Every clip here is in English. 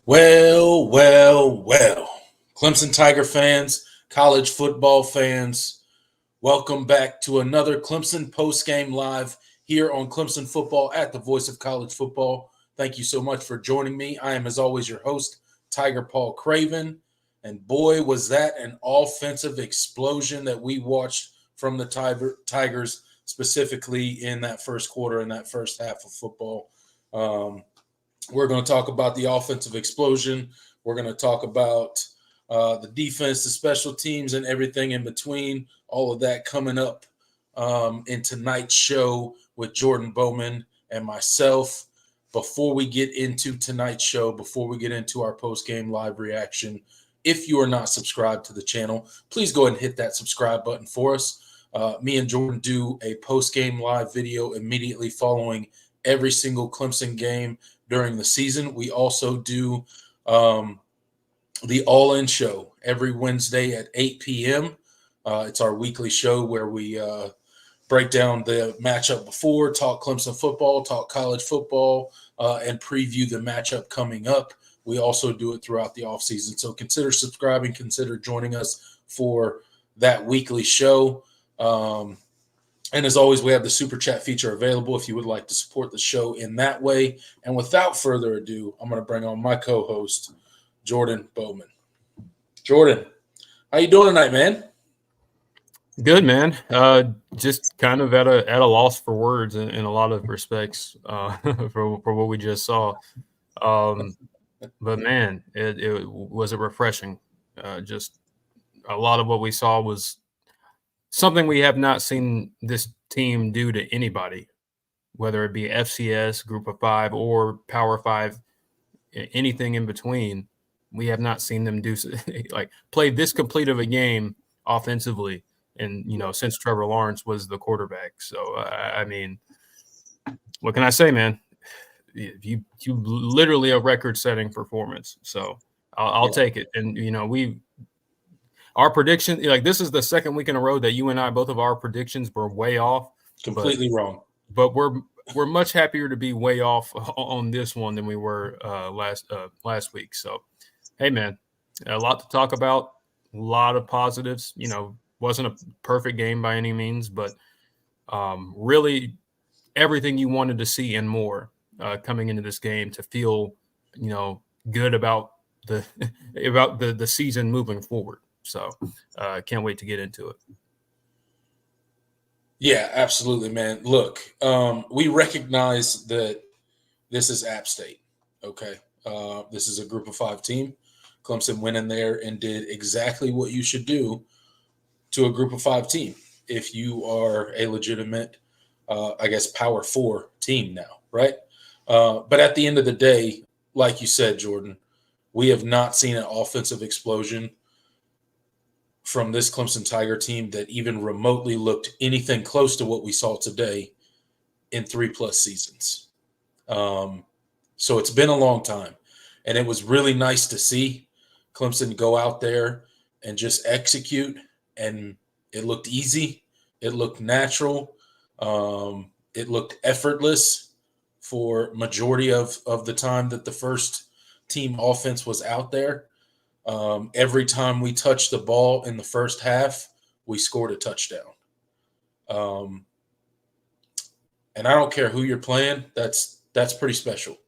Well, well, well. Clemson Tiger fans, college football fans, welcome back to another Clemson Postgame Live here on Clemson Football at the Voice of College Football. Thank you so much for joining me. I am, as always, your host, Tiger Paul Craven. And boy, was that an offensive explosion that we watched from the Tigers, specifically in that first quarter and that first half of football. We're going to talk about the offensive explosion. We're going to talk about the defense, the special teams, and everything in between. All of that coming up in tonight's show with Jordan Bowman and myself. Before we get into tonight's show, before we get into our post-game live reaction, if you are not subscribed to the channel, please go ahead and hit that subscribe button for us. Me and Jordan do a post-game live video immediately following every single Clemson game during the season. We also do the All-In Show every Wednesday at 8 p.m. It's our weekly show where we break down the matchup before, talk Clemson football, talk college football, and preview the matchup coming up. We also do it throughout the offseason. So consider subscribing, consider joining us for that weekly show. And as always, we have the Super Chat feature available if you would like to support the show in that way. And without further ado, I'm going to bring on my co-host, Jordan Bowman. Jordan, how you doing tonight, man? Good, man. Just kind of at a loss for words in a lot of respects for what we just saw. But man, it was a refreshing. Just a lot of what we saw was something we have not seen this team do to anybody, whether it be FCS, Group of Five, or Power Five, anything in between. We have not seen them do like play this complete of a game offensively, and since Trevor Lawrence was the quarterback. So I mean, what can I say, man? You literally a record-setting performance. So I'll take it. And our prediction, this is the second week in a row that you and I, both of our predictions were way off. Completely wrong. But we're much happier to be way off on this one than we were last week. So, hey, man, a lot to talk about, a lot of positives. Wasn't a perfect game by any means, but really everything you wanted to see and more coming into this game to feel, good about the season moving forward. So can't wait to get into it. Yeah, absolutely, man. Look, we recognize that this is App State, okay? This is a Group of Five team. Clemson went in there and did exactly what you should do to a Group of Five team if you are a legitimate, Power Four team now, right? But at the end of the day, like you said, Jordan, we have not seen an offensive explosion from this Clemson Tiger team that even remotely looked anything close to what we saw today in 3+ seasons. So it's been a long time, and it was really nice to see Clemson go out there and just execute, and it looked easy. It looked natural. It looked effortless for majority of the time that the first team offense was out there. Every time we touched the ball in the first half, we scored a touchdown. And I don't care who you're playing, that's pretty special.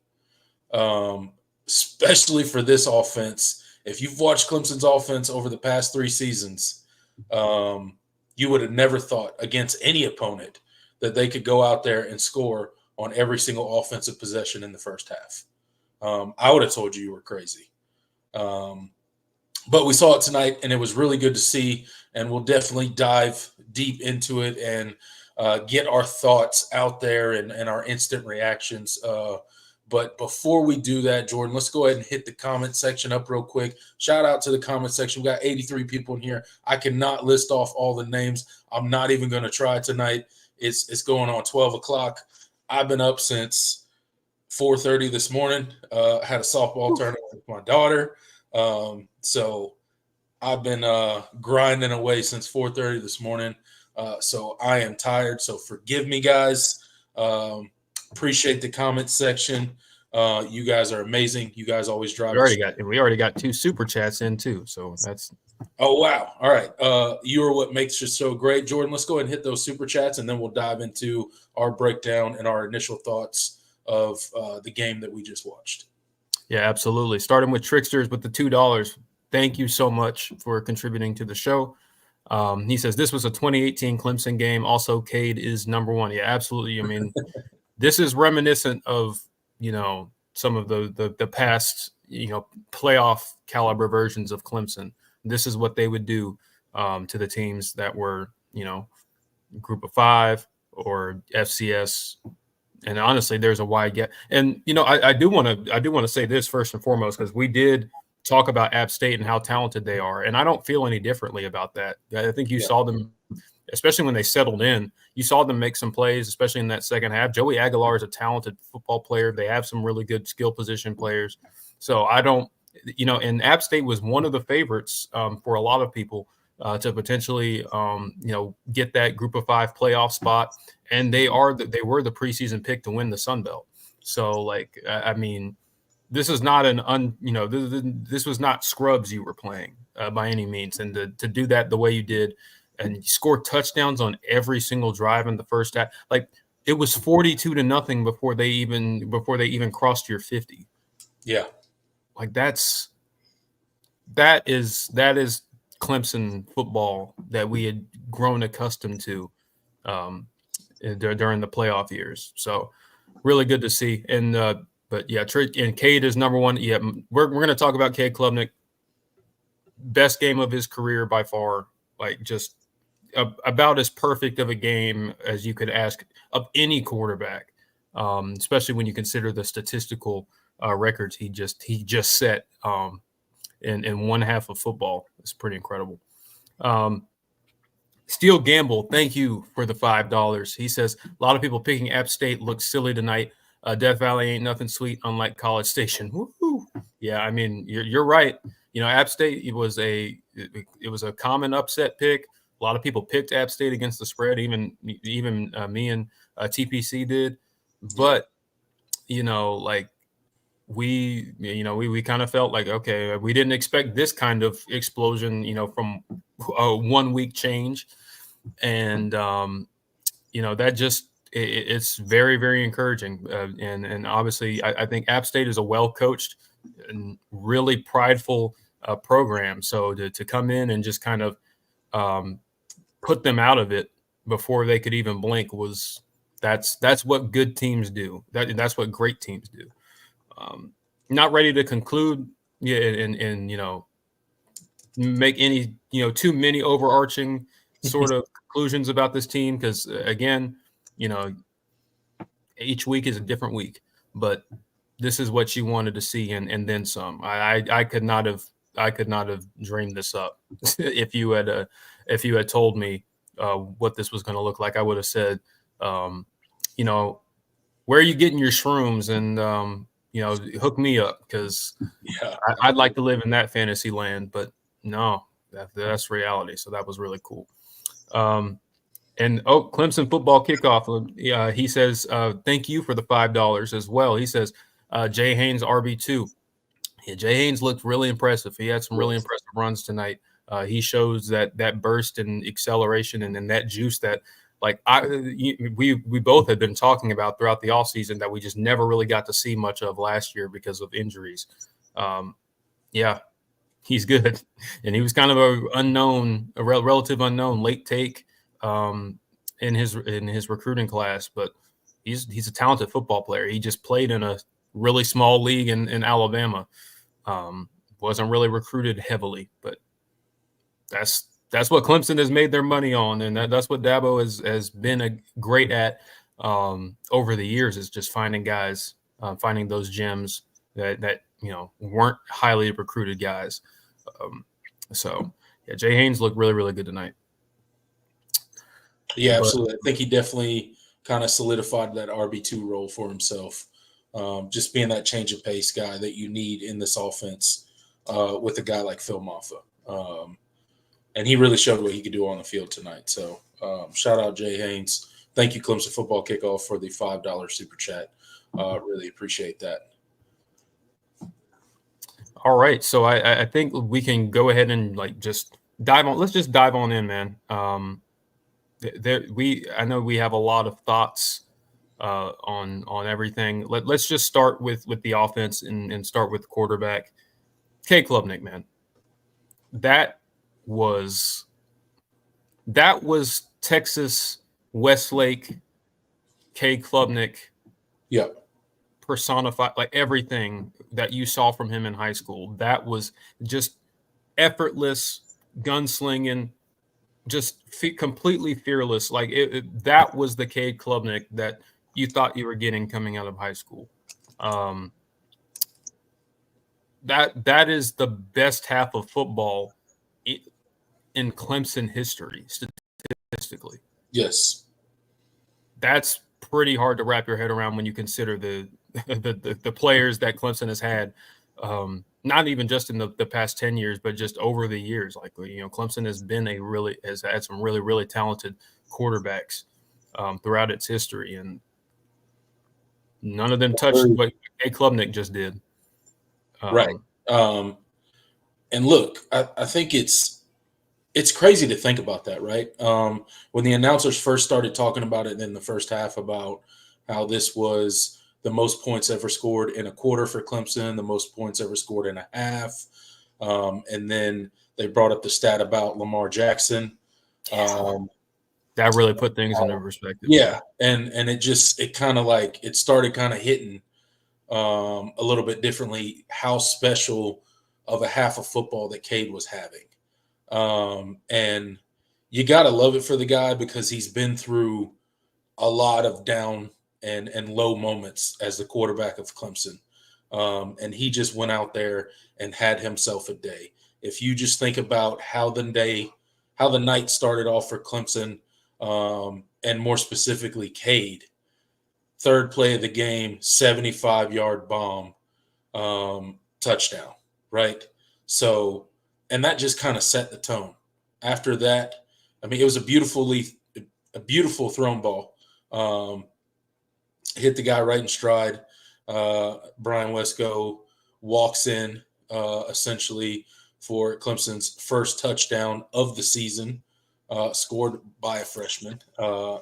Especially for this offense. If you've watched Clemson's offense over the past 3 seasons, you would have never thought against any opponent that they could go out there and score on every single offensive possession in the first half. I would have told you were crazy. But we saw it tonight, and it was really good to see, and we'll definitely dive deep into it and get our thoughts out there and our instant reactions. But before we do that, Jordan, let's go ahead and hit the comment section up real quick. Shout out to the comment section. We got 83 people in here. I cannot list off all the names. I'm not even going to try tonight. It's going on 12 o'clock. I've been up since 4:30 this morning. Had a softball tournament with my daughter. So I've been grinding away since 4:30 this morning. So I am tired. So forgive me, guys. Appreciate the comment section. You guys are amazing. You guys always drive. We already got 2 super chats in too. So that's. Oh, wow. All right. You are what makes you so great. Jordan, let's go ahead and hit those super chats, and then we'll dive into our breakdown and our initial thoughts of the game that we just watched. Yeah, absolutely. Starting with Tricksters with the $2. Thank you so much for contributing to the show. He says this was a 2018 Clemson game. Also, Cade is number 1. Yeah, absolutely. I mean, this is reminiscent of, some of the past, playoff caliber versions of Clemson. This is what they would do to the teams that were, Group of 5 or FCS. And honestly, there's a wide gap. And I do want to say this first and foremost, because we did talk about App State and how talented they are, and I don't feel any differently about that. I think you saw them, especially when they settled in. You saw them make some plays, especially in that second half. Joey Aguilar is a talented football player. They have some really good skill position players. So I don't, and App State was one of the favorites for a lot of people to potentially, get that Group of 5 playoff spot. And they were the preseason pick to win the Sun Belt. So, I mean, this is not this was not scrubs you were playing by any means. And to do that the way you did, and you scored touchdowns on every single drive in the first half, it was 42-0 before they even crossed your 50. Yeah, that is Clemson football that we had grown accustomed to during the playoff years. So really good to see. And but yeah, and Cade is number 1. Yeah, we're going to talk about Cade Klubnik. Best game of his career by far. Just about as perfect of a game as you could ask of any quarterback, especially when you consider the statistical records he just set in one half of football. It's pretty incredible. Steel Gamble, thank you for the $5. He says a lot of people picking App State looks silly tonight. Death Valley ain't nothing sweet, unlike College Station. Woo-hoo. Yeah, I mean you're right. App State it was a common upset pick. A lot of people picked App State against the spread. Even me and TPC did, but we kind of felt like, okay, we didn't expect this kind of explosion, from a 1 week change. And, that just, it's very, very encouraging. And obviously I think App State is a well-coached and really prideful program. So to come in and just kind of put them out of it before they could even blink that's what good teams do. That's what great teams do. Not ready to conclude and make any too many overarching sort of conclusions about this team, because again, each week is a different week, but this is what you wanted to see and then some. I could not have dreamed this up. if you had told me what this was going to look like, I would have said, where are you getting your shrooms? And hook me up, because I'd like to live in that fantasy land, but no, that's reality. So that was really cool. And Clemson football kickoff. He says, thank you for the $5 as well. He says, Jay Haynes RB2. Yeah, Jay Haynes looked really impressive. He had some really impressive runs tonight. He shows that burst and acceleration and then that juice that we both had been talking about throughout the offseason that we just never really got to see much of last year because of injuries. Yeah, he's good. And he was kind of a relative unknown late take in his recruiting class, but he's a talented football player. He just played in a really small league in Alabama. Wasn't really recruited heavily, but that's what Clemson has made their money on, and that's what Dabo has been great at over the years, is just finding guys, finding those gems that weren't highly recruited guys. So yeah, Jay Haynes looked really, really good tonight. Yeah, absolutely. I think he definitely kind of solidified that RB2 role for himself. Just being that change of pace guy that you need in this offense with a guy like Phil Maffa. And he really showed what he could do on the field tonight. So shout out Jay Haynes. Thank you, Clemson Football Kickoff, for the $5 super chat. Really appreciate that. All right, so I think we can go ahead and just dive on. Let's just dive on in, man. I know we have a lot of thoughts on everything. Let's just start with the offense and start with quarterback. K. Klubnik, man. That was Texas Westlake K. Klubnik Yep. personified, like everything that you saw from him in high school. That was just effortless gunslinging, just completely fearless. Like that was the Cade Klubnik that you thought you were getting coming out of high school. That is the best half of football in Clemson history, statistically. Yes. That's pretty hard to wrap your head around when you consider the players that Clemson has had. Not even just in the past 10 years, but just over the years. Like, Clemson has had some really, really talented quarterbacks throughout its history, and none of them touched what A. Klubnik just did. Right. And look, I think it's crazy to think about that, right? When the announcers first started talking about it in the first half about how this was the most points ever scored in a quarter for Clemson, the most points ever scored in a half. And then they brought up the stat about Lamar Jackson. That really put things into perspective. Yeah. And it kind of like it started kind of hitting a little bit differently how special of a half of football that Cade was having. And you got to love it for the guy because he's been through a lot of down and low moments as the quarterback of Clemson. And he just went out there and had himself a day. If you just think about how the night started off for Clemson, and more specifically Cade, third play of the game, 75-yard bomb, touchdown, right? So, and that just kind of set the tone. After that, I mean, it was a beautiful thrown ball. Hit the guy right in stride. Brian Wesco walks in essentially for Clemson's first touchdown of the season, scored by a freshman.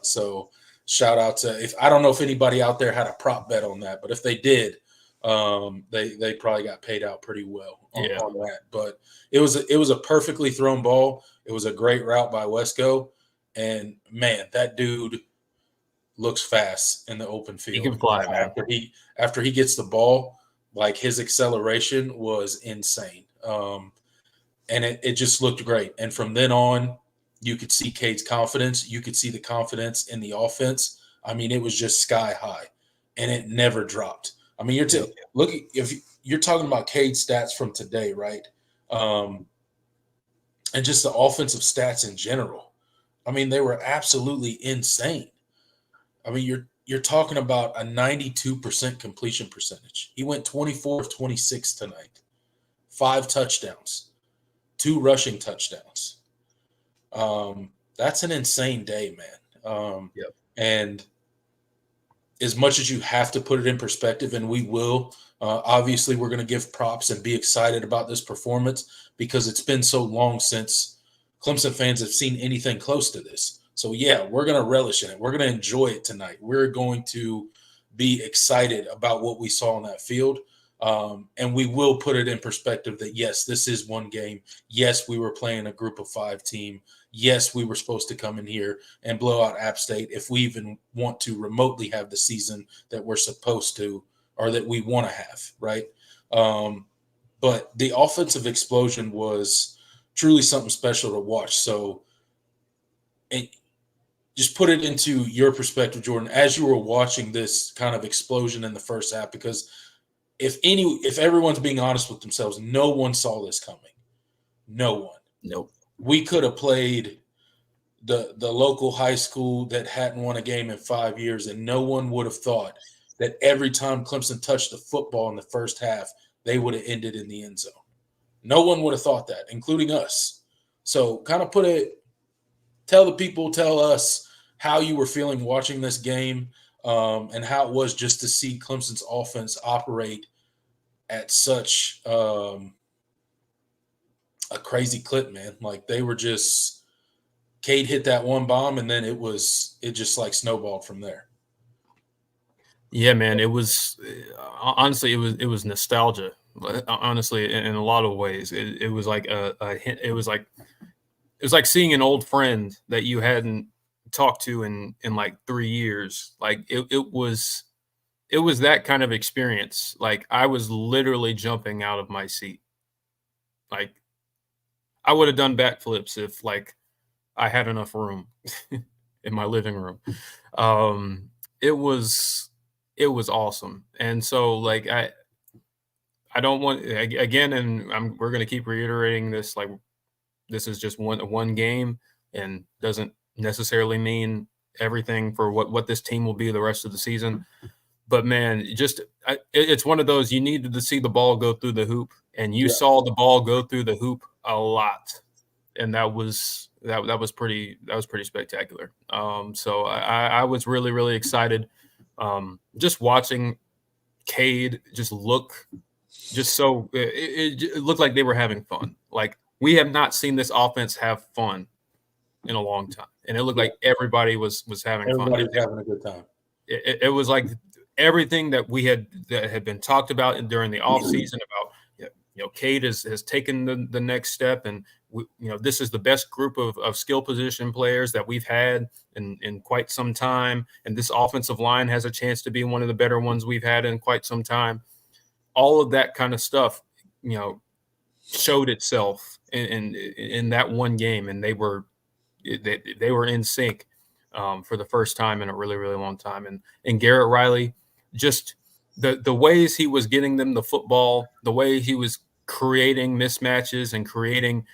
So shout out to I don't know if anybody out there had a prop bet on that, but if they did, they probably got paid out pretty well on that. But it was a perfectly thrown ball. It was a great route by Wesco, and man, that dude looks fast in the open field. He can fly, man. After he gets the ball, like his acceleration was insane. And it just looked great. And from then on, you could see Cade's confidence. You could see the confidence in the offense. I mean, it was just sky high, and it never dropped. I mean, if you're talking about Cade's stats from today, right? And just the offensive stats in general. I mean, they were absolutely insane. I mean, you're talking about a 92% completion percentage. He went 24 of 26 tonight, 5 touchdowns, 2 rushing touchdowns. That's an insane day, man. And as much as you have to put it in perspective, and we will, obviously we're going to give props and be excited about this performance because it's been so long since Clemson fans have seen anything close to this. So, yeah, we're going to relish in it. We're going to enjoy it tonight. We're going to be excited about what we saw on that field. And we will put it in perspective that, yes, this is one game. Yes, we were playing a group of 5 team. Yes, we were supposed to come in here and blow out App State if we even want to remotely have the season that we're supposed to or that we want to have, right? But the offensive explosion was truly something special to watch. So just put it into your perspective, Jordan, as you were watching this kind of explosion in the first half, because if everyone's being honest with themselves, no one saw this coming. No one. Nope. We could have played the local high school that hadn't won a game in 5 years, and no one would have thought that every time Clemson touched the football in the first half, they would have ended in the end zone. No one would have thought that, including us. So kind of tell us how you were feeling watching this game, and how it was just to see Clemson's offense operate at such a crazy clip, man. Like they were just Cade hit that one bomb, and then it just like snowballed from there. Yeah, man, it was honestly it was nostalgia. Honestly, in a lot of ways, it was like it was like seeing an old friend that you hadn't talked to in like 3 years. Like it was that kind of experience. Like I was literally jumping out of my seat. Like I would have done backflips if like I had enough room in my living room. Um, it was it was awesome, and so like I don't want again, and we're going to keep reiterating this. Like this is just one game, and doesn't necessarily mean everything for what this team will be the rest of the season. But man, it's one of those you needed to see the ball go through the hoop, and you saw the ball go through the hoop a lot, and that was pretty spectacular. So I was really excited, just watching Cade just look just so it looked like they were having fun. Like we have not seen this offense have fun in a long time, and it looked like everybody was having fun. Everybody's having a good time. It was like everything that had been talked about during the offseason about, Cade has taken the next step, and this is the best group of skill position players that we've had in quite some time, and this offensive line has a chance to be one of the better ones we've had in quite some time. All of that kind of stuff, showed itself in that one game, and they were in sync for the first time in a really long time. And Garrett Riley, just the ways he was getting them the football, the way he was creating mismatches and creating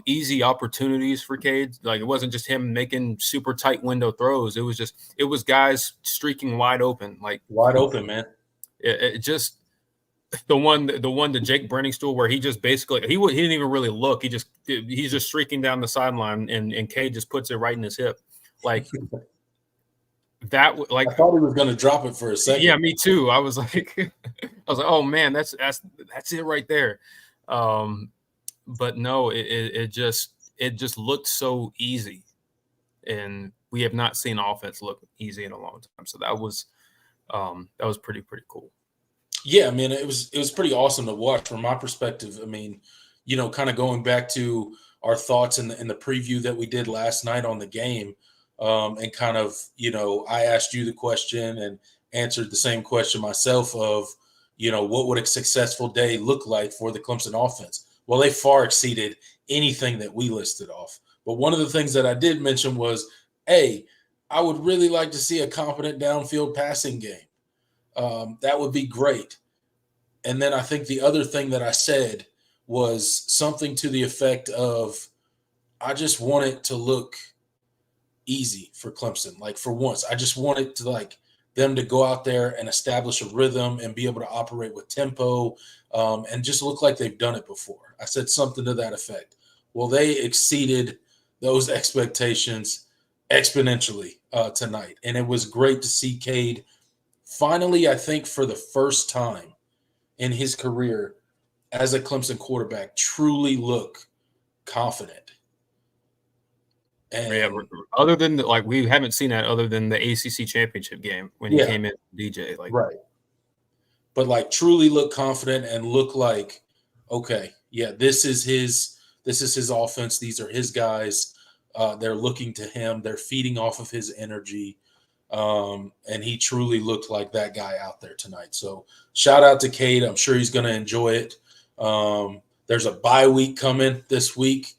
easy opportunities for Cade. Like it wasn't just him making super tight window throws. It was guys streaking wide open, wide open, man. It just the one to Jake Brenningstool where he just basically he didn't even really look. He's just streaking down the sideline, and Cade just puts it right in his hip. Like that, like I thought he was going to drop it for a second. Yeah, me too. I was like, oh man, that's it right there. But no, it just looked so easy, and we have not seen offense look easy in a long time. So that was pretty cool. Yeah, I mean, it was pretty awesome to watch from my perspective. I mean, kind of going back to our thoughts in the preview that we did last night on the game, and kind of, I asked you the question and answered the same question myself of, what would a successful day look like for the Clemson offense? Well, they far exceeded anything that we listed off. But one of the things that I did mention was, hey, I would really like to see a competent downfield passing game. That would be great. And then I think the other thing that I said was something to the effect of, I just want it to look easy for Clemson. Like for once, I just want it to them to go out there and establish a rhythm and be able to operate with tempo, and just look like they've done it before. I said something to that effect. Well, they exceeded those expectations exponentially tonight. And it was great to see Cade finally, I think for the first time in his career as a Clemson quarterback, truly look confident. And other than we haven't seen that other than the ACC championship game when he came in DJ, right. But truly look confident and look like, okay, yeah, this is his offense. These are his guys. They're looking to him. They're feeding off of his energy. And he truly looked like that guy out there tonight. So shout out to Cade. I'm sure he's going to enjoy it. There's a bye week coming this week.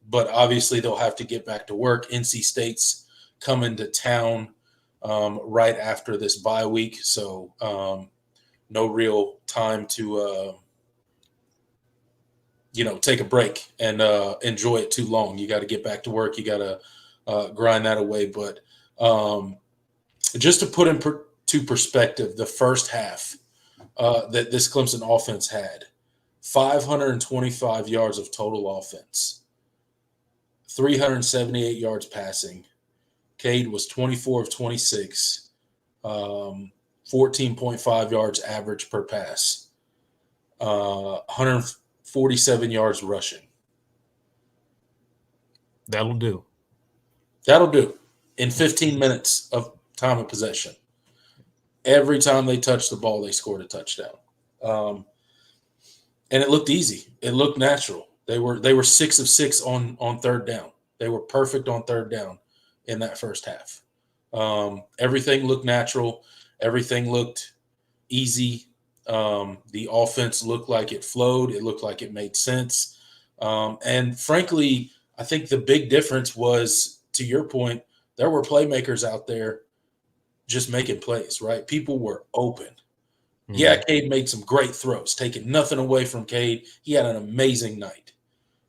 But obviously they'll have to get back to work. NC State's coming to town right after this bye week. So no real time to, take a break and enjoy it too long. You got to get back to work. You got to grind that away. But just to put into perspective, the first half that this Clemson offense had, 525 yards of total offense, 378 yards passing. Cade was 24 of 26, 14.5 yards average per pass. 147 yards rushing. That'll do. That'll do in 15 minutes of time of possession. Every time they touched the ball, they scored a touchdown. And it looked easy. It looked natural. They were 6 of 6 on third down. They were perfect on third down in that first half. Everything looked natural. Everything looked easy. The offense looked like it flowed. It looked like it made sense. And frankly, I think the big difference was, to your point, there were playmakers out there just making plays, right? People were open. Mm-hmm. Yeah, Cade made some great throws, taking nothing away from Cade. He had an amazing night.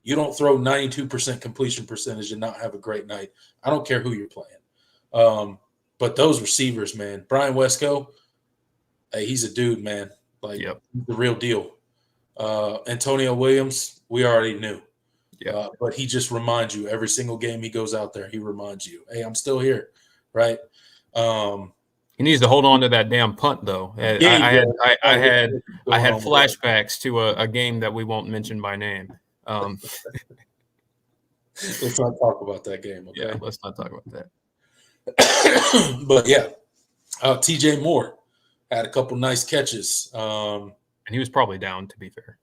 You don't throw 92% completion percentage and not have a great night. I don't care who you're playing. But those receivers, man, Brian Wesco, hey, he's a dude, man. Like, yep. The real deal. Antonio Williams, we already knew. Yeah. But he just reminds you every single game he goes out there, he reminds you, hey, I'm still here, right? He needs to hold on to that damn punt, though. I had flashbacks to a game that we won't mention by name. Let's not talk about that game, okay? Yeah, let's not talk about that. But yeah, TJ Moore had a couple nice catches. And he was probably down, to be fair.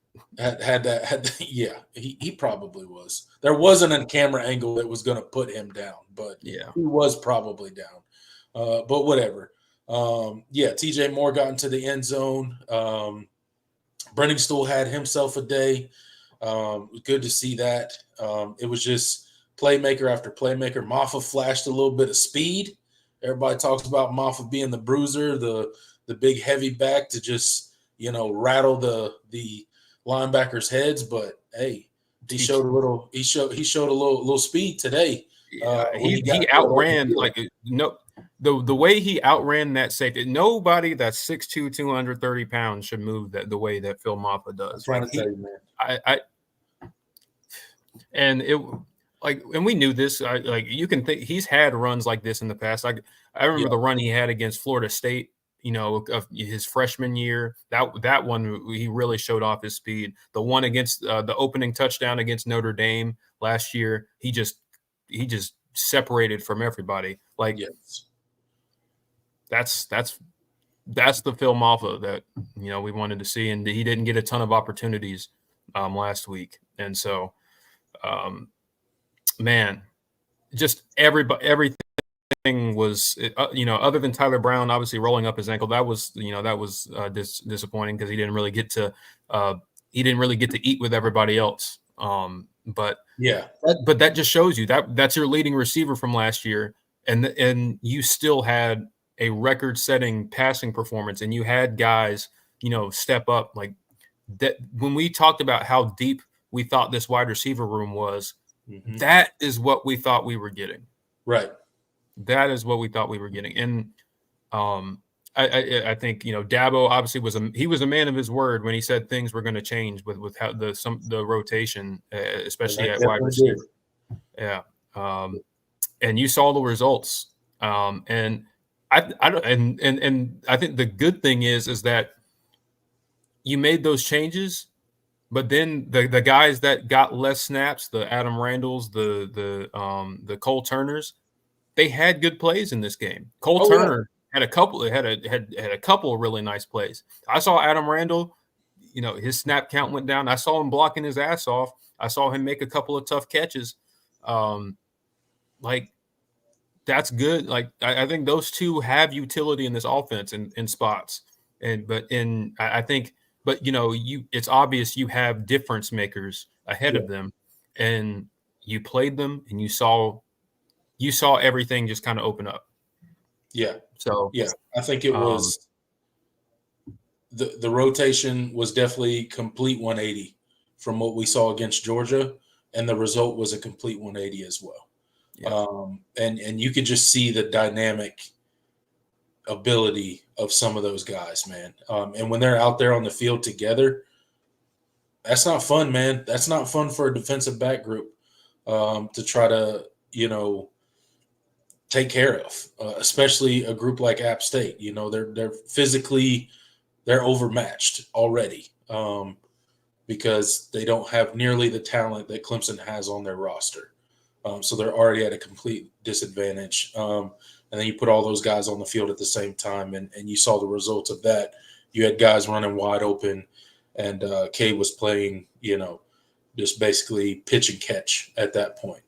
Yeah, he probably was. There wasn't a camera angle that was going to put him down, but yeah, he was probably down. But whatever. TJ Moore got into the end zone. Brenningstool had himself a day. It was good to see that. It was just playmaker after playmaker. Maffa flashed a little bit of speed. Everybody talks about Maffa being the bruiser, the big heavy back to just, rattle the linebackers' heads. But hey, he showed a little speed today. He outran the way he outran that safety. Nobody that's 6'2", 230 pounds should move the way that Phil Maffa does. I'm trying to tell you, man. And we knew this. You can think he's had runs like this in the past. I remember the run he had against Florida State. Of his freshman year, that one he really showed off his speed. The one against the opening touchdown against Notre Dame last year, he just separated from everybody. Yes. That's the Phil Maffa that we wanted to see, and he didn't get a ton of opportunities last week. And so, man, just everything was other than Tyler Brown obviously rolling up his ankle. That was disappointing because he didn't really get to eat with everybody else. But that just shows you that's your leading receiver from last year, and you still had a record-setting passing performance, and you had guys step up like that. When we talked about how deep we thought this wide receiver room was, that is what we thought we were getting. Right. That is what we thought we were getting. And I think Dabo obviously he was a man of his word when he said things were going to change with how the rotation, especially at wide receiver. Yeah. And you saw the results. And I think the good thing is that you made those changes, but then the guys that got less snaps, the Adam Randalls, the Cole Turners, they had good plays in this game. Cole Turner had a couple. Had a couple of really nice plays. I saw Adam Randall. His snap count went down. I saw him blocking his ass off. I saw him make a couple of tough catches. That's good. I think those two have utility in this offense in spots. But it's obvious you have difference makers ahead of them, and you played them, and you saw everything just kind of open up. Yeah. So I think it was the rotation was definitely complete 180 from what we saw against Georgia, and the result was a complete 180 as well. Yeah. And you could just see the dynamic ability of some of those guys, man. And when they're out there on the field together, that's not fun, man. That's not fun for a defensive back group to try to, take care of, especially a group like App State. They're physically, they're overmatched already. because they don't have nearly the talent that Clemson has on their roster. So they're already at a complete disadvantage. And then you put all those guys on the field at the same time, and you saw the results of that. You had guys running wide open, and Cade was playing, just basically pitch and catch at that point.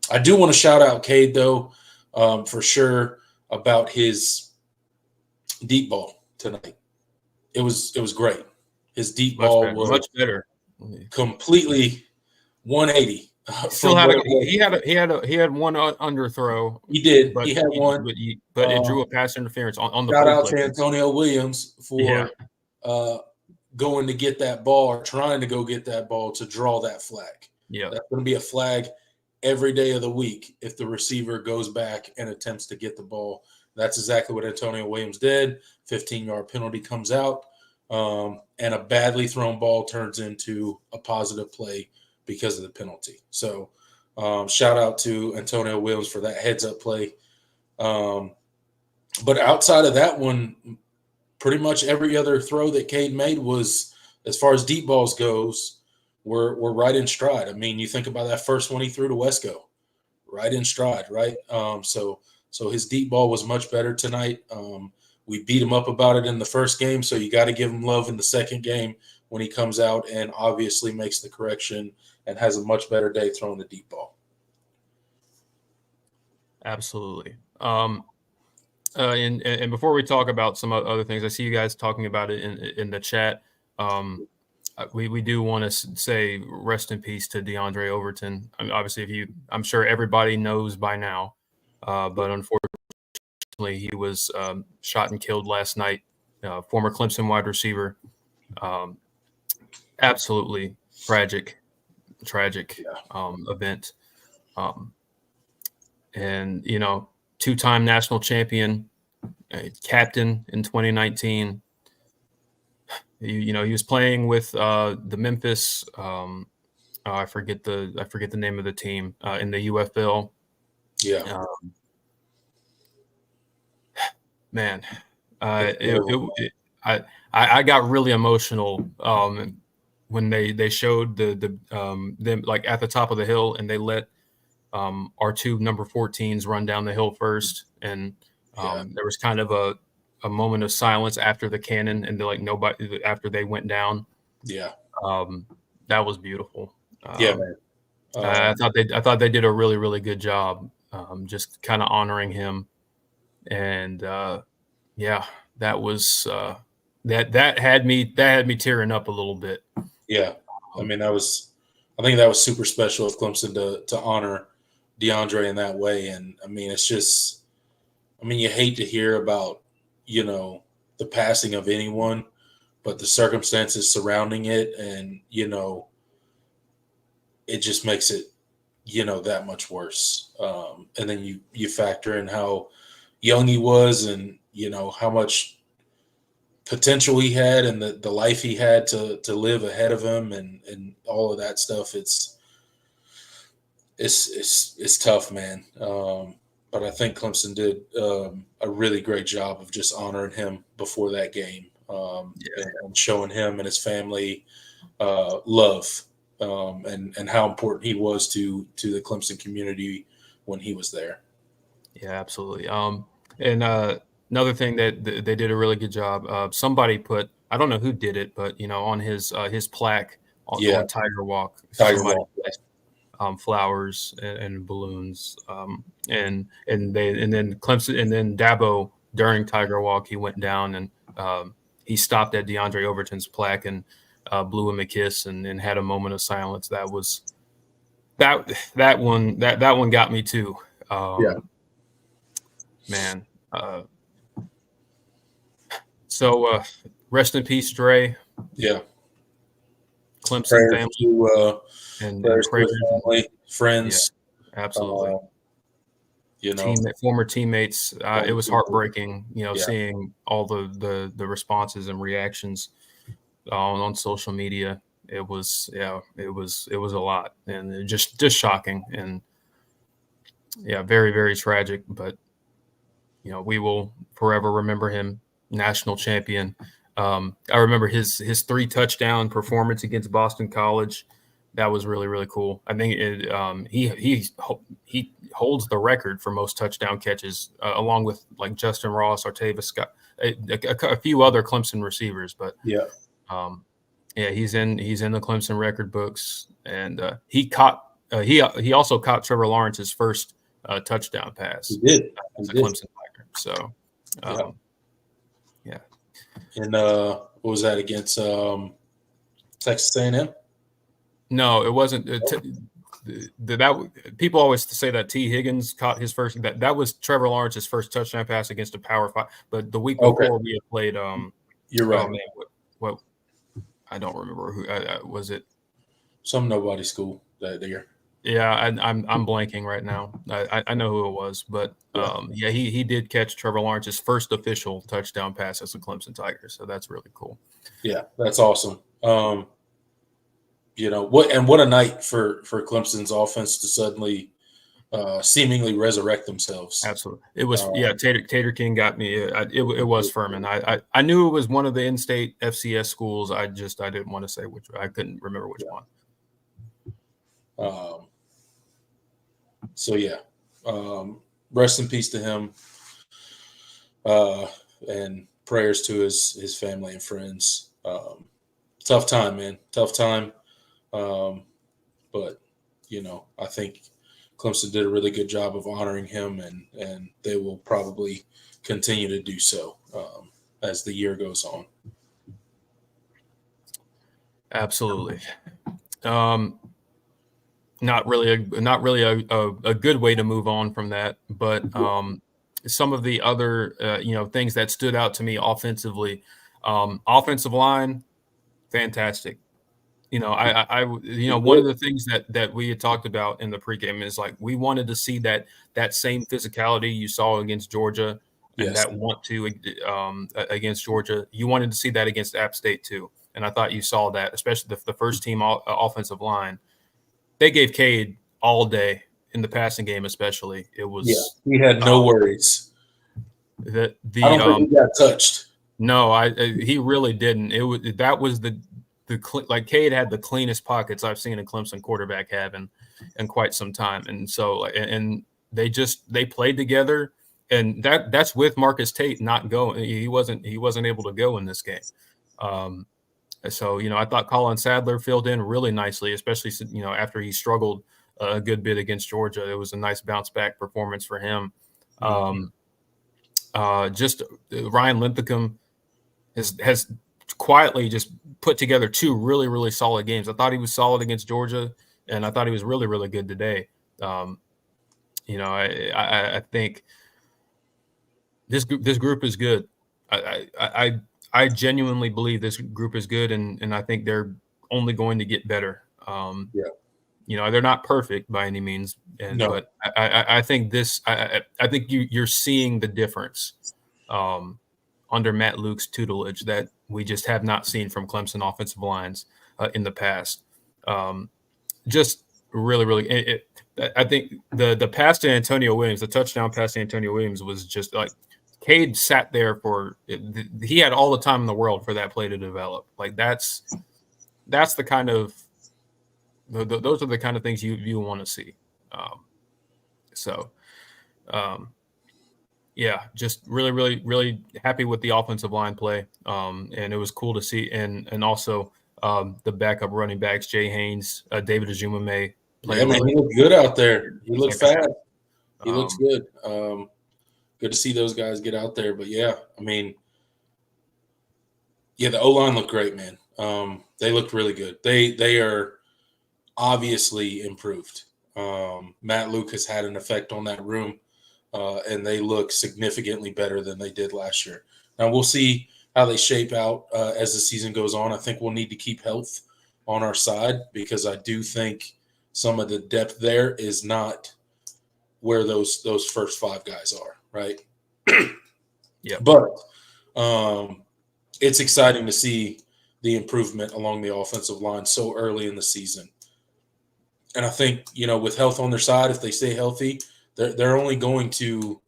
I do want to shout out Cade, though, for sure, about his deep ball tonight. It was great. His deep ball was much better, completely 180. Still had he had one underthrow. He did. But he had one, but it drew a pass interference on the shout out play. to Antonio Williams for going to get that ball or trying to go get that ball to draw that flag. Yeah, that's going to be a flag every day of the week if the receiver goes back and attempts to get the ball. That's exactly what Antonio Williams did. 15-yard penalty comes out, and a badly thrown ball turns into a positive play because of the penalty. So shout out to Antonio Williams for that heads-up play. But outside of that one, pretty much every other throw that Cade made was, as far as deep balls goes, were right in stride. I mean, you think about that first one he threw to Wesco, right in stride, right? So his deep ball was much better tonight. We beat him up about it in the first game, so you got to give him love in the second game when he comes out and obviously makes the correction and has a much better day throwing the deep ball. Absolutely. And before we talk about some other things, I see you guys talking about it in the chat. We do want to say rest in peace to DeAndre Overton. I mean, obviously, I'm sure everybody knows by now, but unfortunately, he was shot and killed last night. Former Clemson wide receiver. Absolutely tragic event. And two-time national champion, captain in 2019. He was playing with the Memphis. I forget the name of the team in the UFL. Yeah, man, I got really emotional when they showed them like at the top of the hill, and they let our two number 14s run down the hill first, and there was kind of a moment of silence after the cannon, and they're like nobody after they went down. Yeah, that was beautiful. Man. I thought they did a really, really good job, just kind of honoring him, and that was that had me tearing up a little bit. Yeah, I mean I think that was super special of Clemson to honor DeAndre in that way. And I mean, it's just, you hate to hear about, the passing of anyone, but the circumstances surrounding it, and, it just makes it, that much worse. And then you factor in how young he was and, how much potential he had and the life he had to live ahead of him and all of that stuff. It's tough, man. But I think Clemson did a really great job of just honoring him before that game, and showing him and his family love, and how important he was to the Clemson community when he was there. Yeah, absolutely. And another thing that they did a really good job. Somebody put, I don't know who did it, but on his plaque on Tiger Walk, flowers and balloons, and then Clemson, and then Dabo during Tiger Walk, he went down and he stopped at DeAndre Overton's plaque and blew him a kiss and had a moment of silence. That was that one got me too. Man. So rest in peace, Dre. Yeah. Clemson prayers family to, and prayers prayers to family, friends. Yeah, absolutely. Former teammates. It was heartbreaking, seeing all the responses and reactions on social media. It was a lot, and just shocking, and very, very tragic. But we will forever remember him, national champion. I remember his 3-touchdown performance against Boston College. That was really, really cool. I think he holds the record for most touchdown catches, along with like Justin Ross, Artavis Scott, a few other Clemson receivers. But Yeah. Yeah, he's in the Clemson record books, and he also caught Trevor Lawrence's first touchdown pass. He did. As a Clemson Tiger. So, yeah. And what was that against Texas A&M? No, it wasn't. That people always say that T. Higgins caught his first. That was Trevor Lawrence's first touchdown pass against a Power 5. But the week before we had played. You're right. Oh man, what I don't remember who was it. Some nobody school that year. Yeah, I'm blanking right now. I know who it was, but he did catch Trevor Lawrence's first official touchdown pass as a Clemson Tiger, so that's really cool. Yeah, that's awesome. What a night for Clemson's offense to suddenly seemingly resurrect themselves. Absolutely, it was. Tater King got me. It was Furman. I knew it was one of the in-state FCS schools. I didn't want to say which. I couldn't remember which one. Rest in peace to him, and prayers to his family and friends. Tough time, man. Tough time. But I think Clemson did a really good job of honoring him, and they will probably continue to do so as the year goes on. Absolutely. Not really a good way to move on from that, but some of the other things that stood out to me offensively, offensive line, fantastic. One of the things that we had talked about in the pregame is like we wanted to see that same physicality you saw against Georgia and that want to against Georgia. You wanted to see that against App State too, and I thought you saw that, especially the first team offensive line. They gave Cade all day in the passing game, especially. It was he had no worries. I don't think he got touched. No, he really didn't. Cade had the cleanest pockets I've seen a Clemson quarterback have in quite some time, and so and they played together, and that's with Marcus Tate not going. He wasn't able to go in this game. So, I thought Colin Sadler filled in really nicely, especially, after he struggled a good bit against Georgia. It was a nice bounce back performance for him. Just Ryan Linthicum has quietly just put together 2 really, really solid games. I thought he was solid against Georgia, and I thought he was really, really good today. I think this group is good. I genuinely believe this group is good, and I think they're only going to get better. They're not perfect by any means, but I think I think you're seeing the difference under Matt Luke's tutelage that we just have not seen from Clemson offensive lines in the past. Just really, really, I think the pass to Antonio Williams, the touchdown pass to Antonio Williams was just like Cade sat there he had all the time in the world for that play to develop. Like that's the kind of those are the kind of things you want to see. Just really, really, really happy with the offensive line play. And it was cool to see. And also the backup running backs, Jay Haynes, David Ajumame. He looked good out there. He looked fast. He looks good. Good to see those guys get out there. But, the O-line looked great, man. They looked really good. They are obviously improved. Matt Luke has had an effect on that room, and they look significantly better than they did last year. Now, we'll see how they shape out as the season goes on. I think we'll need to keep health on our side because I do think some of the depth there is not where those first 5 guys are, right? Yeah. But it's exciting to see the improvement along the offensive line so early in the season. And I think, with health on their side, if they stay healthy, they're only going to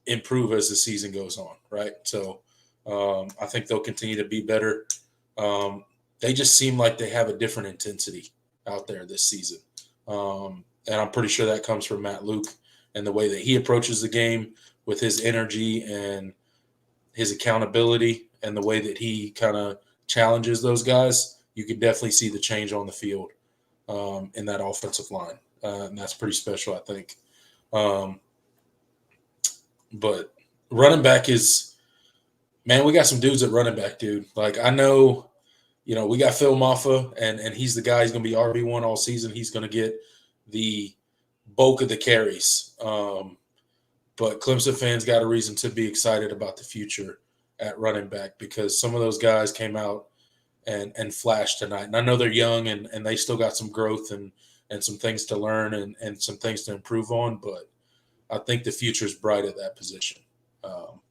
improve as the season goes on, right? So I think they'll continue to be better. They just seem like they have a different intensity out there this season. And I'm pretty sure that comes from Matt Luke and the way that he approaches the game with his energy and his accountability and the way that he kind of challenges those guys. You can definitely see the change on the field in that offensive line. And that's pretty special, I think. But running back is, man, we got some dudes at running back, dude. Like, I know, we got Phil Maffa, and he's the guy. He's going to be RB1 all season. He's going to get the bulk of the carries. But Clemson fans got a reason to be excited about the future at running back because some of those guys came out and flashed tonight. And I know they're young and they still got some growth and some things to learn and some things to improve on. But I think the future is bright at that position.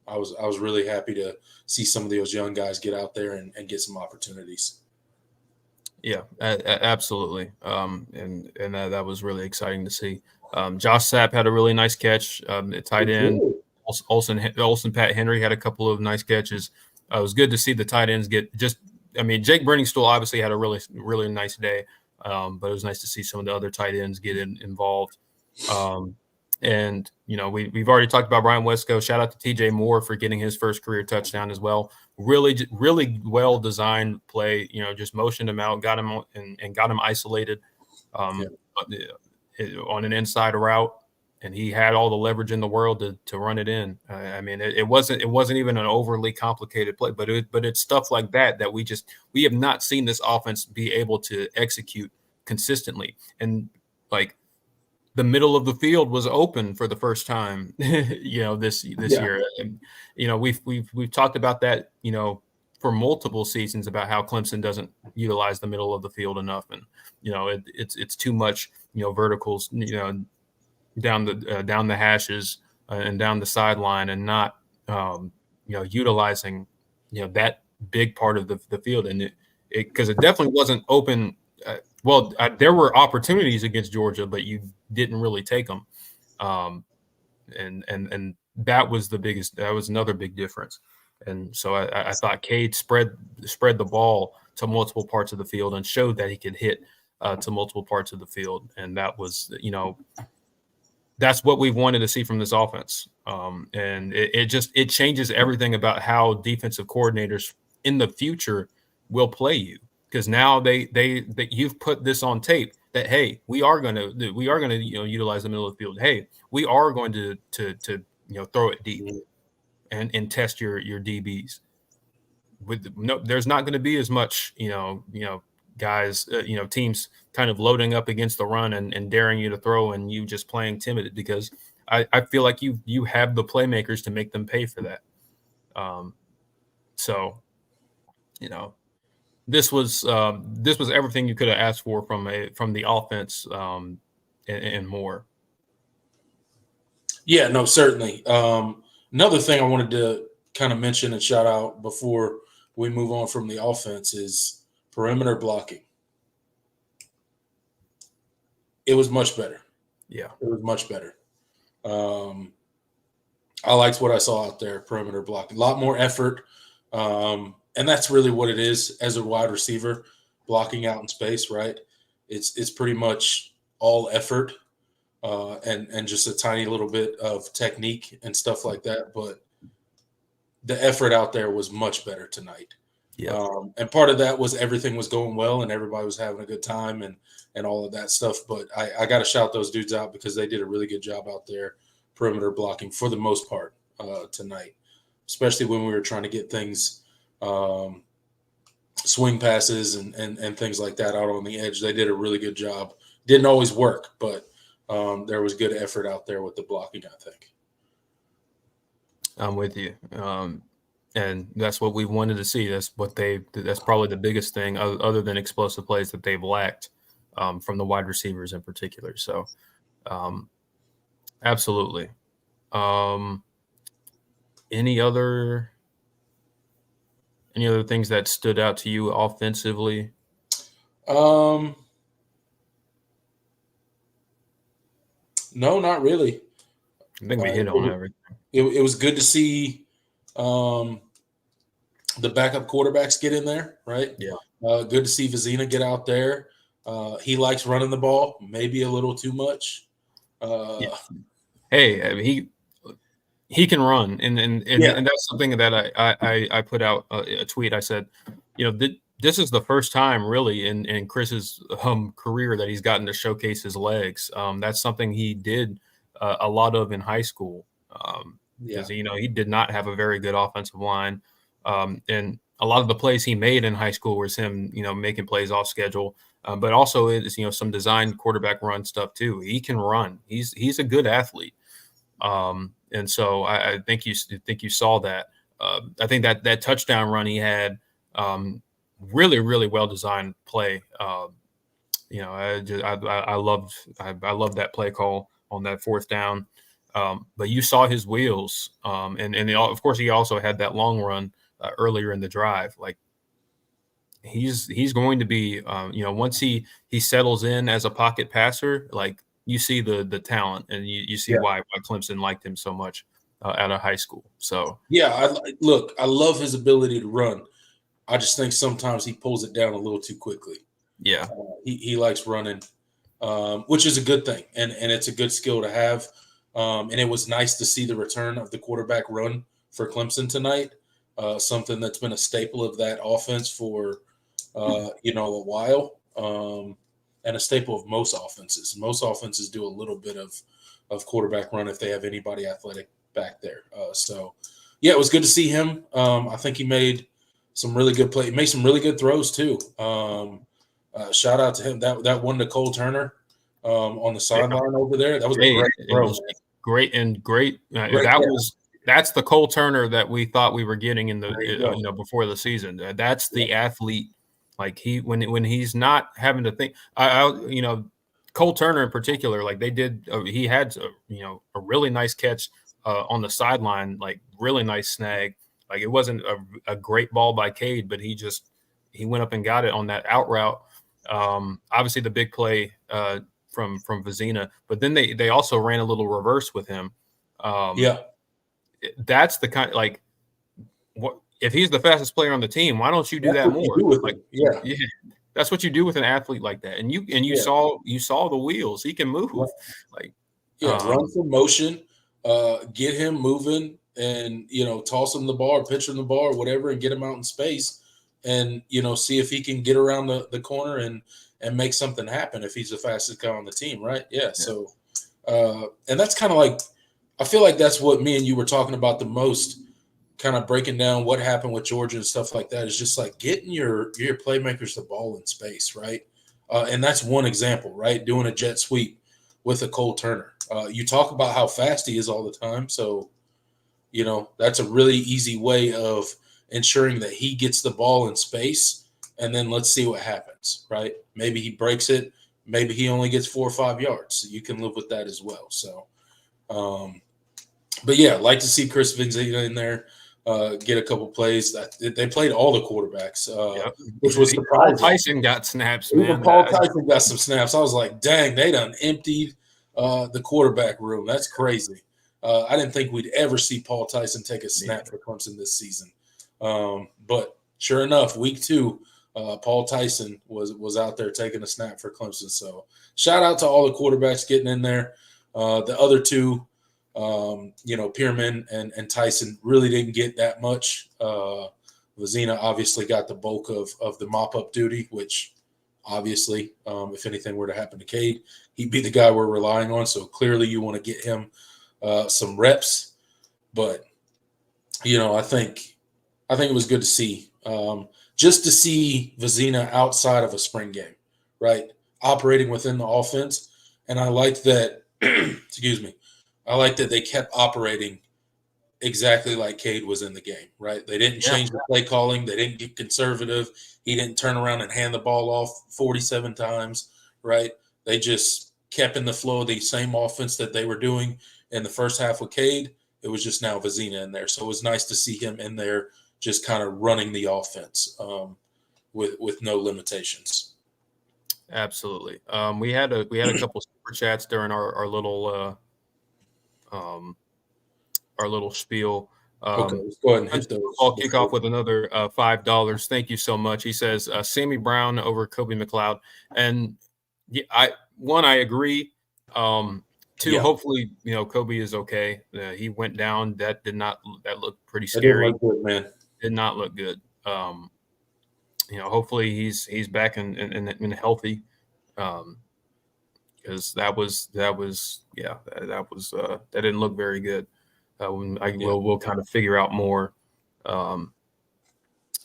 I was really happy to see some of those young guys get out there and get some opportunities. Yeah, absolutely. And that was really exciting to see. Josh Sapp had a really nice catch at tight end. Olsen Pat Henry had a couple of nice catches. It was good to see the tight ends get Jake Brenningstool obviously had a really, really nice day, but it was nice to see some of the other tight ends get involved. And, we've already talked about Brian Wesco. Shout out to TJ Moore for getting his first career touchdown as well. Really, really well-designed play, just motioned him out, got him and got him isolated on an inside route. And he had all the leverage in the world to run it in. It wasn't even an overly complicated play, but it's stuff like that we have not seen this offense be able to execute consistently. And like, the middle of the field was open for the first time, this year. And, we've talked about that, for multiple seasons about how Clemson doesn't utilize the middle of the field enough, and it's too much, verticals, down the hashes and down the sideline, and not utilizing that big part of the field, and because it definitely wasn't open. There were opportunities against Georgia, but you didn't really take them. And that was that was another big difference. And so I thought Cade spread the ball to multiple parts of the field and showed that he could hit to multiple parts of the field. And that was, that's what we've wanted to see from this offense. And it changes everything about how defensive coordinators in the future will play you. Because now that you've put this on tape that, hey, we are going to utilize the middle of the field. Hey, we are going to throw it deep and test your DBs. There's not going to be as much guys teams kind of loading up against the run and daring you to throw and you just playing timid, because I feel like you have the playmakers to make them pay for that. This was everything you could have asked for from the offense, and more. Yeah, no, certainly. Another thing I wanted to kind of mention and shout out before we move on from the offense is perimeter blocking. It was much better. Yeah, it was much better. I liked what I saw out there, perimeter blocking. A lot more effort. And that's really what it is as a wide receiver, blocking out in space, right? It's pretty much all effort and just a tiny little bit of technique and stuff like that. But the effort out there was much better tonight. Yeah. And part of that was everything was going well and everybody was having a good time and all of that stuff. But I got to shout those dudes out because they did a really good job out there, perimeter blocking for the most part tonight, especially when we were trying to get things swing passes and things like that out on the edge. They did a really good job. Didn't always work, but there was good effort out there with the blocking, I think. I'm with you. And that's what we wanted to see. That's probably the biggest thing other than explosive plays that they've lacked from the wide receivers in particular. So absolutely. Any other things that stood out to you offensively? No, not really. I think we hit on everything. It was good to see the backup quarterbacks get in there, right? Yeah. Good to see Vizina get out there. He likes running the ball, maybe a little too much. Yeah. Hey, I mean, he can run, and that's something that I put out a tweet. I said, this is the first time really in Chris's career that he's gotten to showcase his legs. That's something he did a lot of in high school, because he did not have a very good offensive line, and a lot of the plays he made in high school was him making plays off schedule. But also it's some designed quarterback run stuff too. He can run. He's a good athlete. And so I think you saw that. I think that touchdown run he had, really, really well designed play. I loved that play call on that fourth down. But you saw his wheels, and of course he also had that long run earlier in the drive. Like he's going to be, once he settles in as a pocket passer, like you see the talent, and you see why Clemson liked him so much out of high school. So I love his ability to run. I just think sometimes he pulls it down a little too quickly. Yeah, he likes running, which is a good thing, and it's a good skill to have. And it was nice to see the return of the quarterback run for Clemson tonight. Something that's been a staple of that offense for a while, and a staple of most offenses. Most offenses do a little bit of quarterback run if they have anybody athletic back there. It was good to see him. I think he made some really good play. He made some really good throws too. Shout out to him. That one to Cole Turner on the sideline over there. That was a great throw. Great. That's the Cole Turner that we thought we were getting in the before the season. That's the athlete. Like when he's not having to think. Cole Turner in particular, like they did. He had a really nice catch on the sideline, like really nice snag. Like it wasn't a great ball by Cade, but he went up and got it on that out route. Obviously the big play from Vizina, but then they also ran a little reverse with him. That's the kind, like, what if he's the fastest player on the team? Why don't you do that more? That's what you do with an athlete like that. And you saw the wheels. He can move. Run for motion, get him moving, and toss him the ball or pitch him the ball or whatever, and get him out in space, and see if he can get around the corner and make something happen if he's the fastest guy on the team, right? So and that's kind of like, I feel like that's what me and you were talking about the most, kind of breaking down what happened with Georgia and stuff like that, is just like getting your playmakers the ball in space, right? And that's one example, right? Doing a jet sweep with a Cole Turner. You talk about how fast he is all the time, so that's a really easy way of ensuring that he gets the ball in space, and then let's see what happens, right? Maybe he breaks it, maybe he only gets 4 or 5 yards. You can live with that as well. So, but like to see Chris Vizina in there. Get a couple plays. They played all the quarterbacks, which was surprising. Paul Tyson got snaps, man. Even Paul Tyson got some snaps. I was like, dang, they done emptied the quarterback room. That's crazy. I didn't think we'd ever see Paul Tyson take a snap for Clemson this season. But sure enough, week 2, Paul Tyson was out there taking a snap for Clemson. So shout out to all the quarterbacks getting in there. The other two, Pierman and Tyson really didn't get that much. Vizina obviously got the bulk of the mop-up duty, which obviously, if anything were to happen to Cade, he'd be the guy we're relying on. So clearly you want to get him some reps. But, I think it was good to see. Just to see Vizina outside of a spring game, right? Operating within the offense. And I liked that, excuse me, I like that they kept operating exactly like Cade was in the game, right? They didn't change the play calling. They didn't get conservative. He didn't turn around and hand the ball off 47 times, right? They just kept in the flow of the same offense that they were doing in the first half with Cade. It was just now Vizina in there. So it was nice to see him in there just kind of running the offense with no limitations. Absolutely. We had a couple super chats during our little spiel. Okay, let's go ahead and hit those. I'll kick off with another $5. Thank you so much. He says Sammy Brown over Kobe McLeod, and I agree. Two, hopefully, Kobe is okay. He went down. That looked pretty scary. That didn't look good, man. Did not look good. Hopefully he's back and healthy. Because that didn't look very good. We'll kind of figure out more, in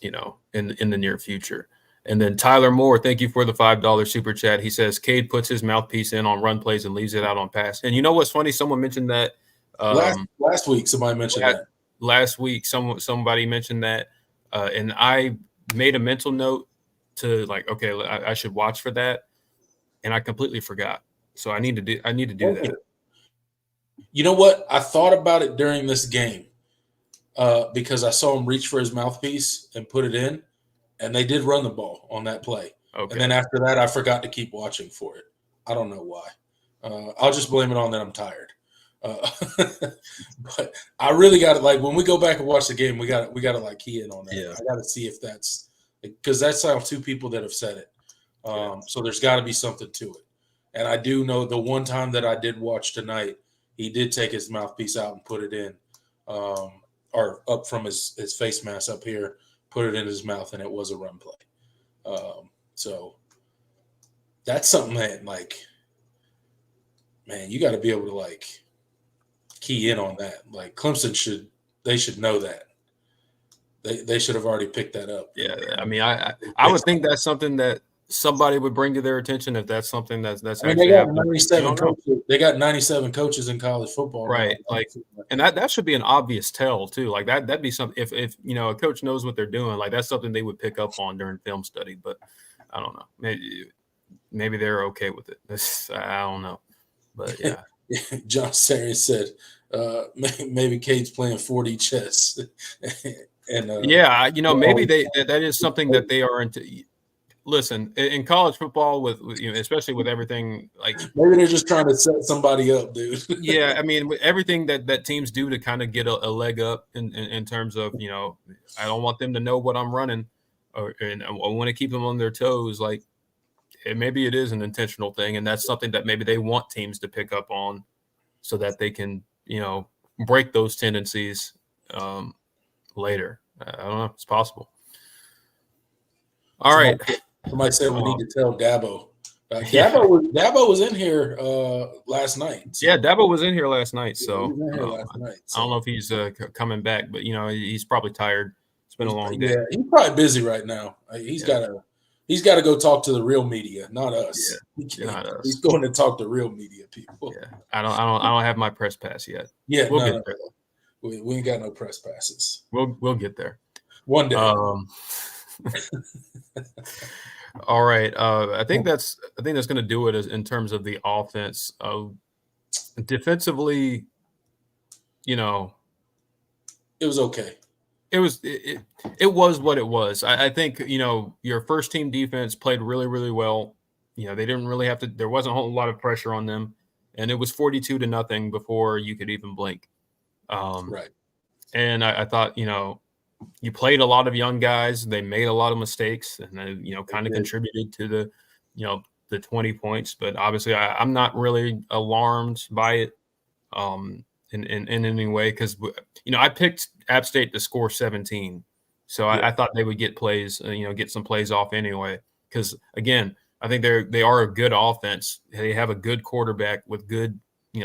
the near future. And then Tyler Moore, thank you for the $5 super chat. He says Cade puts his mouthpiece in on run plays and leaves it out on pass. And you know what's funny? Someone mentioned that last week. Somebody mentioned that last week. Somebody mentioned that, and I made a mental note to I should watch for that, and I completely forgot. So I need to do that. You know what? I thought about it during this game because I saw him reach for his mouthpiece and put it in, and they did run the ball on that play. Okay. And then after that, I forgot to keep watching for it. I don't know why. I'll just blame it on that I'm tired. But I really got to, when we go back and watch the game, we got to key in on that. Yeah. I got to see if that's – because that's how two people that have said it. So there's got to be something to it. And I do know the one time that I did watch tonight, he did take his mouthpiece out and put it in, or up from his face mask up here, put it in his mouth, and it was a run play. So that's something that, man, you got to be able to, key in on that. Clemson should know that. They should have already picked that up. Yeah, I mean, I would think that's something that somebody would bring to their attention if that's something that's actually they got 97 coaches. They got 97 coaches in college football, right? And that should be an obvious tell too. That'd be something if a coach knows what they're doing. That's something they would pick up on during film study. But I don't know. Maybe they're okay with it. I don't know. But yeah. John Sarius said maybe Cade's playing 4D chess. And maybe that is something that they are into. Listen, in college football, with especially with everything, maybe they're just trying to set somebody up, dude. Yeah, I mean, with everything that teams do to kind of get a leg up in terms of, I don't want them to know what I'm running, and I want to keep them on their toes. Maybe it is an intentional thing, and that's something that maybe they want teams to pick up on, so that they can break those tendencies later. I don't know. It's possible. All right. Somebody said we need to tell Dabo. Dabo was in here last night. So. Yeah, Dabo was in here last night. So, I don't know if he's coming back, but he's probably tired. It's been a long day. Yeah, he's probably busy right now. He's got to go talk to the real media, not us. Yeah, not us. He's going to talk to real media people. Yeah, I don't have my press pass yet. Yeah, we'll get there. We ain't got no press passes. We'll get there one day. All right. I think that's going to do it in terms of the offense. Defensively, it was okay. It was what it was. I think your first team defense played really, really well. They didn't really have to. There wasn't a whole lot of pressure on them, and it was 42-0 before you could even blink. Right. And I thought you played a lot of young guys. They made a lot of mistakes, and they, kind of contributed to the 20 points. But obviously, I'm not really alarmed by it in any way, because I picked App State to score 17, so I thought they would get plays, get some plays off anyway. Because again, I think they are a good offense. They have a good quarterback with good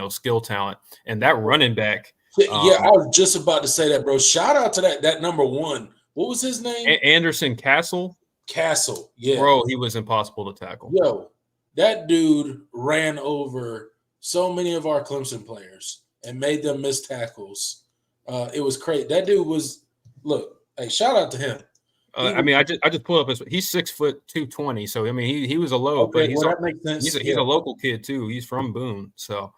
skill talent, and that running back. Yeah, I was just about to say that, bro. Shout out to that number one. What was his name? Anderson Castle. Castle, yeah. Bro, he was impossible to tackle. Yo, that dude ran over so many of our Clemson players and made them miss tackles. It was crazy. That dude was – look, hey, shout out to him. I just pulled up he's 6'2", 220. So, I mean, he was a low. Okay, but that makes sense. He's a local kid, too. He's from Boone. So,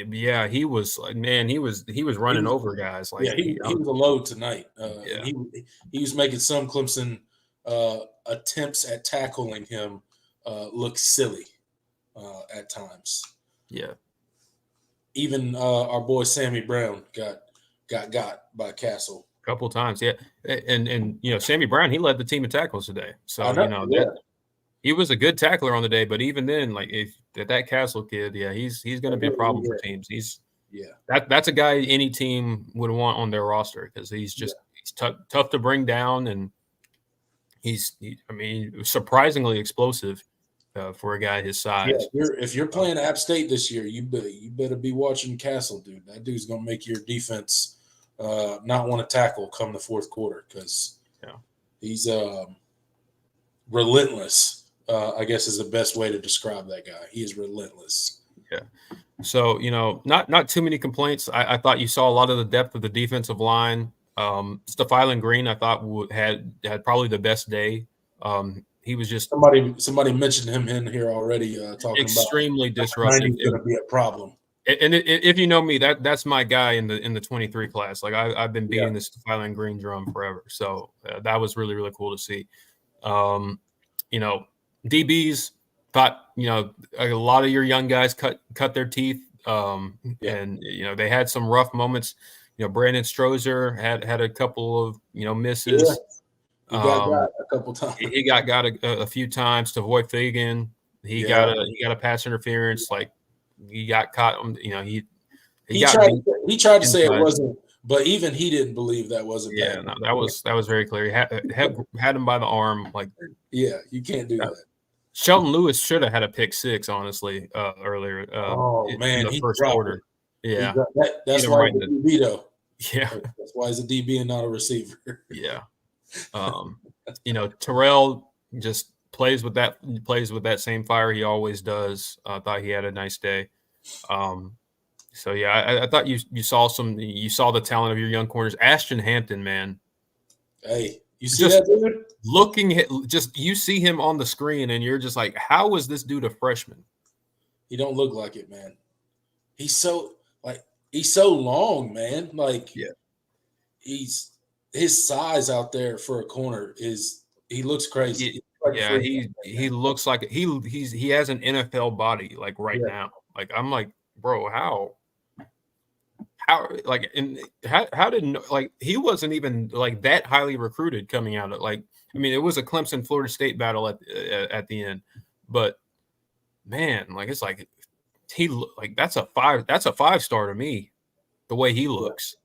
yeah, he was running over guys. He was a load tonight. He was making some Clemson attempts at tackling him look silly at times. Yeah. even our boy Sammy Brown got by Castle. A couple of times, yeah. And Sammy Brown, he led the team in tackles today. So, Yeah. he was a good tackler on the day, but even then, like if that Castle kid, yeah, he's going to be a problem for teams. That's a guy any team would want on their roster because he's tough to bring down, and he's surprisingly explosive for a guy his size. Yeah, if you're playing App State this year, you better be watching Castle, dude. That dude's gonna make your defense not want to tackle come the fourth quarter because he's relentless. I guess is the best way to describe that guy. He is relentless. Yeah. So, not too many complaints. I thought you saw a lot of the depth of the defensive line. Stephylan Green, I thought had probably the best day. He was just somebody mentioned him in here already. Talking extremely about disruptive. It's going to be a problem. And if you know me, that's my guy in the 23 class. Like I've been beating this Stephylan Green drum forever. So that was really, really cool to see. DBs thought, a lot of your young guys cut their teeth. And they had some rough moments. Brandon Strozer had a couple of misses. He got a couple times. He got a few times. To Voight Fagan, he got a pass interference. Like he got caught. He tried to say it wasn't, but even he didn't believe that wasn't. Yeah, no, that was very clear. He had him by the arm. Like, yeah, you can't do that. Shelton Lewis should have had a pick six, honestly, earlier. In the first quarter. Yeah, that's why he's a DB though. Yeah, that's why he's a DB and not a receiver. Yeah, Terrell just plays with that same fire he always does. I thought he had a nice day. So yeah, I thought you saw the talent of your young corners. Ashton Hampton, man. Hey, you see that dude? You see him on the screen and you're just like, how is this dude a freshman? He don't look like it, man. He's so long, man. Like, his size out there for a corner he looks crazy. He looks like he has an NFL body like now. Like I'm like, bro, how did he wasn't even like that highly recruited coming out of it was a Clemson Florida State battle at the end, but man, like it's like that's a 5-star to me, the way he looks.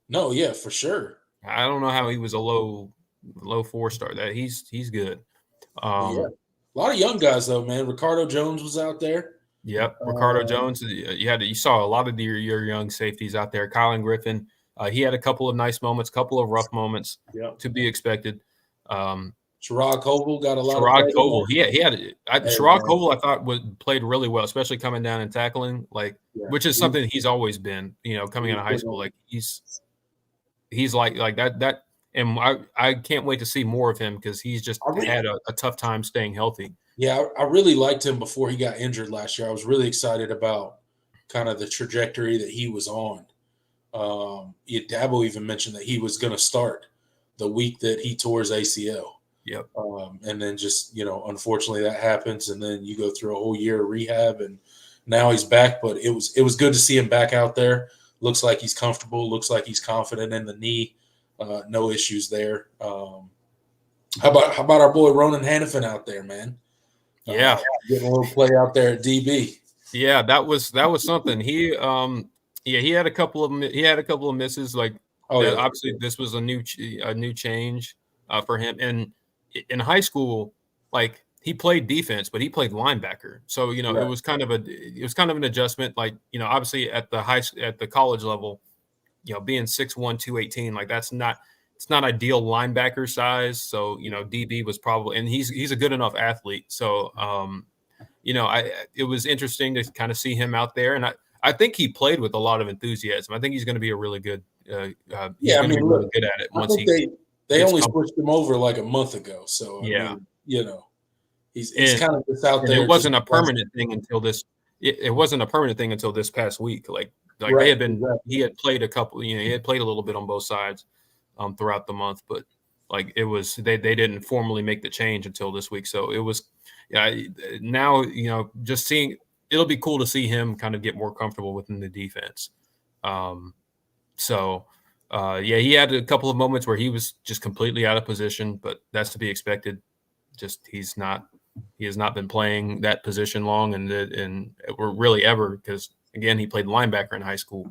No, yeah, for sure. I don't know how he was a low 4-star. That he's good. A lot of young guys though, man. Ricardo Jones was out there. Yep, Ricardo Jones. You saw a lot of your young safeties out there. Colin Griffin, he had a couple of nice moments, couple of rough moments to be expected. Sherrod Coble got a lot. Sherrod Coble, he had Sherrod Coble. I thought played really well, especially coming down and tackling, which is something he's always been. Coming out of high school, like he's like that. And I can't wait to see more of him because he's just had a tough time staying healthy. Yeah, I really liked him before he got injured last year. I was really excited about kind of the trajectory that he was on. Dabo even mentioned that he was going to start the week that he tore his ACL. Yep. And then just, unfortunately that happens. And then you go through a whole year of rehab and now he's back. But it was good to see him back out there. Looks like he's comfortable. Looks like he's confident in the knee. No issues there. How about our boy Ronan Hannafin out there, man? Yeah, getting a little play out there at DB. Yeah, that was something. He had a couple of misses. Obviously this was a new change for him. And in high school, he played defense, but he played linebacker. So it was kind of an adjustment. Obviously at the college level, being 6'1", 218, it's not ideal linebacker size. So, DB was probably, and he's a good enough athlete. So, it was interesting to kind of see him out there. And I think he played with a lot of enthusiasm. I think he's going to be a really good, really good at it. Once they only switched him over like a month ago. So, he's kind of just out there. It wasn't a permanent thing until this. It wasn't a permanent thing until this past week. They had been, he had played a couple, he had played a little bit on both sides throughout the month, but it was, they didn't formally make the change until this week. So it was, now, just seeing it'll be cool to see him kind of get more comfortable within the defense. He had a couple of moments where he was just completely out of position, but that's to be expected. Just he has not been playing that position long, and we're really ever, because again he played linebacker in high school,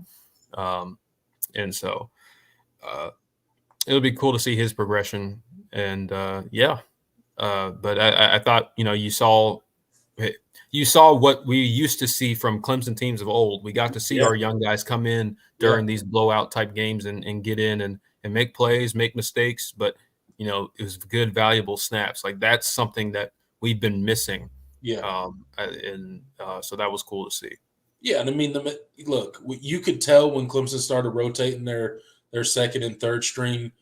and so it'll be cool to see his progression. And but I thought you saw what we used to see from Clemson teams of old. We got to see our young guys come in during these blowout type games and get in and make plays, make mistakes, but it was good, valuable snaps. Like that's something that we've been missing. So that was cool to see. Yeah, and I mean, look, you could tell when Clemson started rotating their second and third string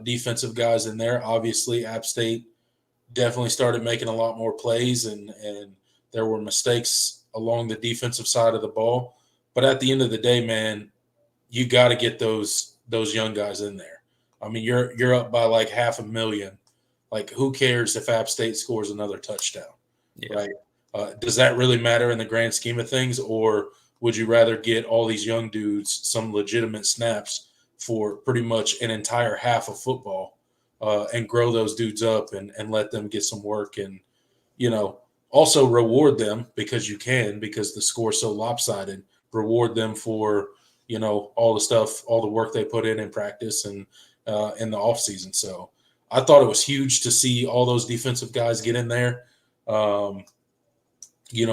defensive guys in there. Obviously, App State definitely started making a lot more plays, and there were mistakes along the defensive side of the ball. But at the end of the day, man, you got to get those young guys in there. I mean, you're up by like 500,000. Like, who cares if App State scores another touchdown, right? Does that really matter in the grand scheme of things, or would you rather get all these young dudes some legitimate snaps for pretty much an entire half of football and grow those dudes up and let them get some work and, also reward them because the score's so lopsided, reward them for, all the stuff, all the work they put in practice and in the offseason. So I thought it was huge to see all those defensive guys get in there.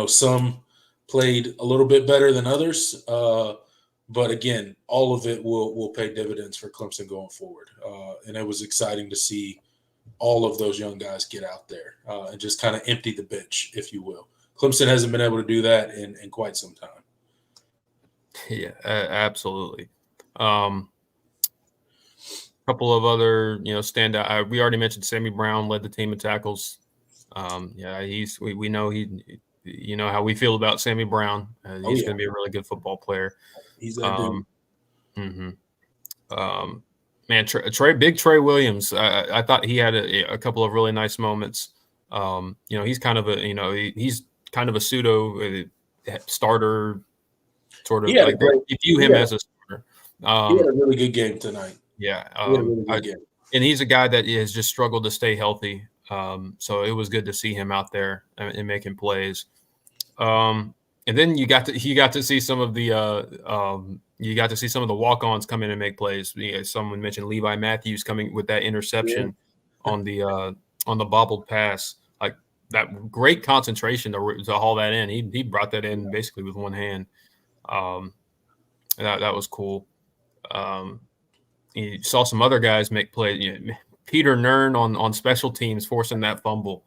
Some played a little bit better than others. But again, all of it will pay dividends for Clemson going forward. And it was exciting to see all of those young guys get out there and just kind of empty the bench, if you will. Clemson hasn't been able to do that in quite some time. Yeah, absolutely. Couple of other, standout. We already mentioned Sammy Brown led the team in tackles. We know how we feel about Sammy Brown. He's going to be a really good football player. He's that dude. Man, Trey Williams. I thought he had a couple of really nice moments. He's kind of a pseudo starter, sort of. Like they view him as a starter. He had a really good game tonight. Yeah, and he's a guy that has just struggled to stay healthy. So it was good to see him out there and making plays. And then you got to see some of the walk-ons come in and make plays. Someone mentioned Levi Matthews coming with that interception on the bobbled pass. Like that great concentration to haul that in. He brought that in basically with one hand. That was cool. You saw some other guys make plays. Peter Nern on special teams forcing that fumble.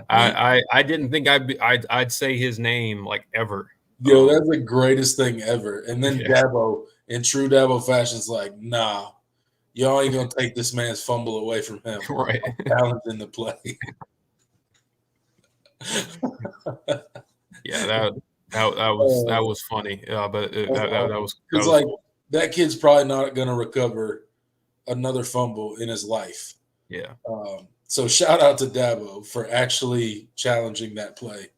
I didn't think I'd say his name like ever. Yo, that's the greatest thing ever. And then Dabo, in true Dabo fashion, is like, nah, y'all ain't gonna take this man's fumble away from him. Right, balancing the play. Yeah, that was funny. But that was like cool. That kid's probably not gonna recover another fumble in his life. Yeah. So shout out to Dabo for actually challenging that play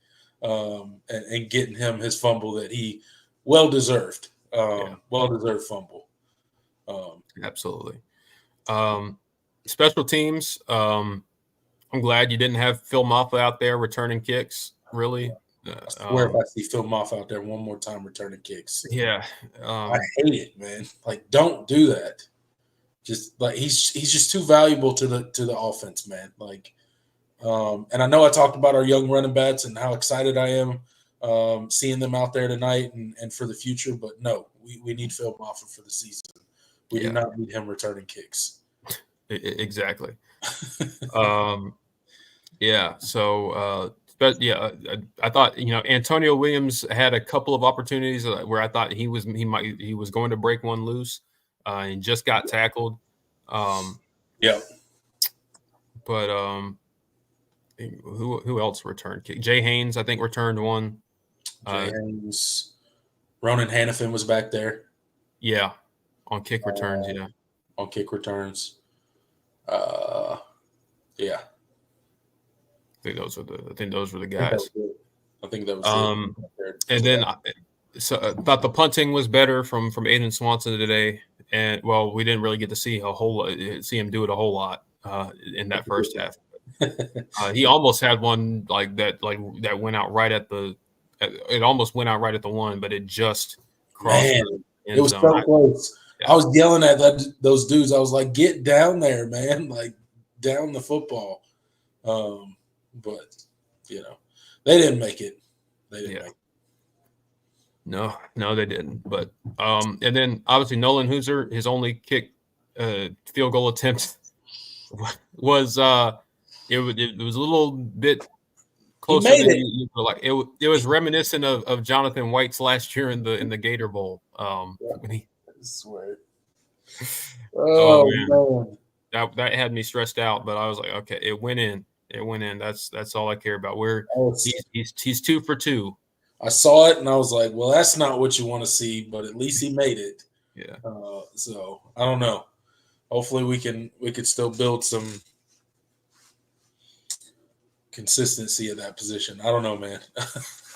and getting him his fumble that he well deserved. Well-deserved fumble. Absolutely. Special teams. I'm glad you didn't have Phil Maffa out there returning kicks. Really. I swear if I see Phil Maffa out there one more time returning kicks. Yeah. I hate it, man. Like, don't do that. Just like he's just too valuable to the offense, man. Like, and I know I talked about our young running backs and how excited I am seeing them out there tonight and for the future. But no, we need Phil Maffa for the season. We do not need him returning kicks. Exactly. So, I thought Antonio Williams had a couple of opportunities where I thought he was going to break one loose. And just got tackled. But who else returned? Jay Haynes, I think, returned one. Jay Haynes. Ronan Hannafin was back there. Yeah, on kick returns. On kick returns. I think those were the guys. I think that was and then I thought the punting was better from Aiden Swanson today. And well, we didn't really get to see see him do it a whole lot in that first half. He almost had one that went out right at the. It almost went out right at the one, but it just crossed the end it was zone. so close. I was yelling at those dudes. I was like, "Get down there, man! Like down the football." But they didn't make it. They didn't make it. No, they didn't. But and then obviously Nolan Hooser, his only field goal attempt was it was a little bit closer than you feel like. It was reminiscent of Jonathan White's last year in the Gator Bowl. When he, I swear. Man. That had me stressed out, but I was like, okay, it went in. It went in. That's all I care about. He's 2 for 2. I saw it and I was like, well, that's not what you want to see, but at least he made it. Yeah. So I don't know. Hopefully we could still build some consistency at that position. I don't know, man.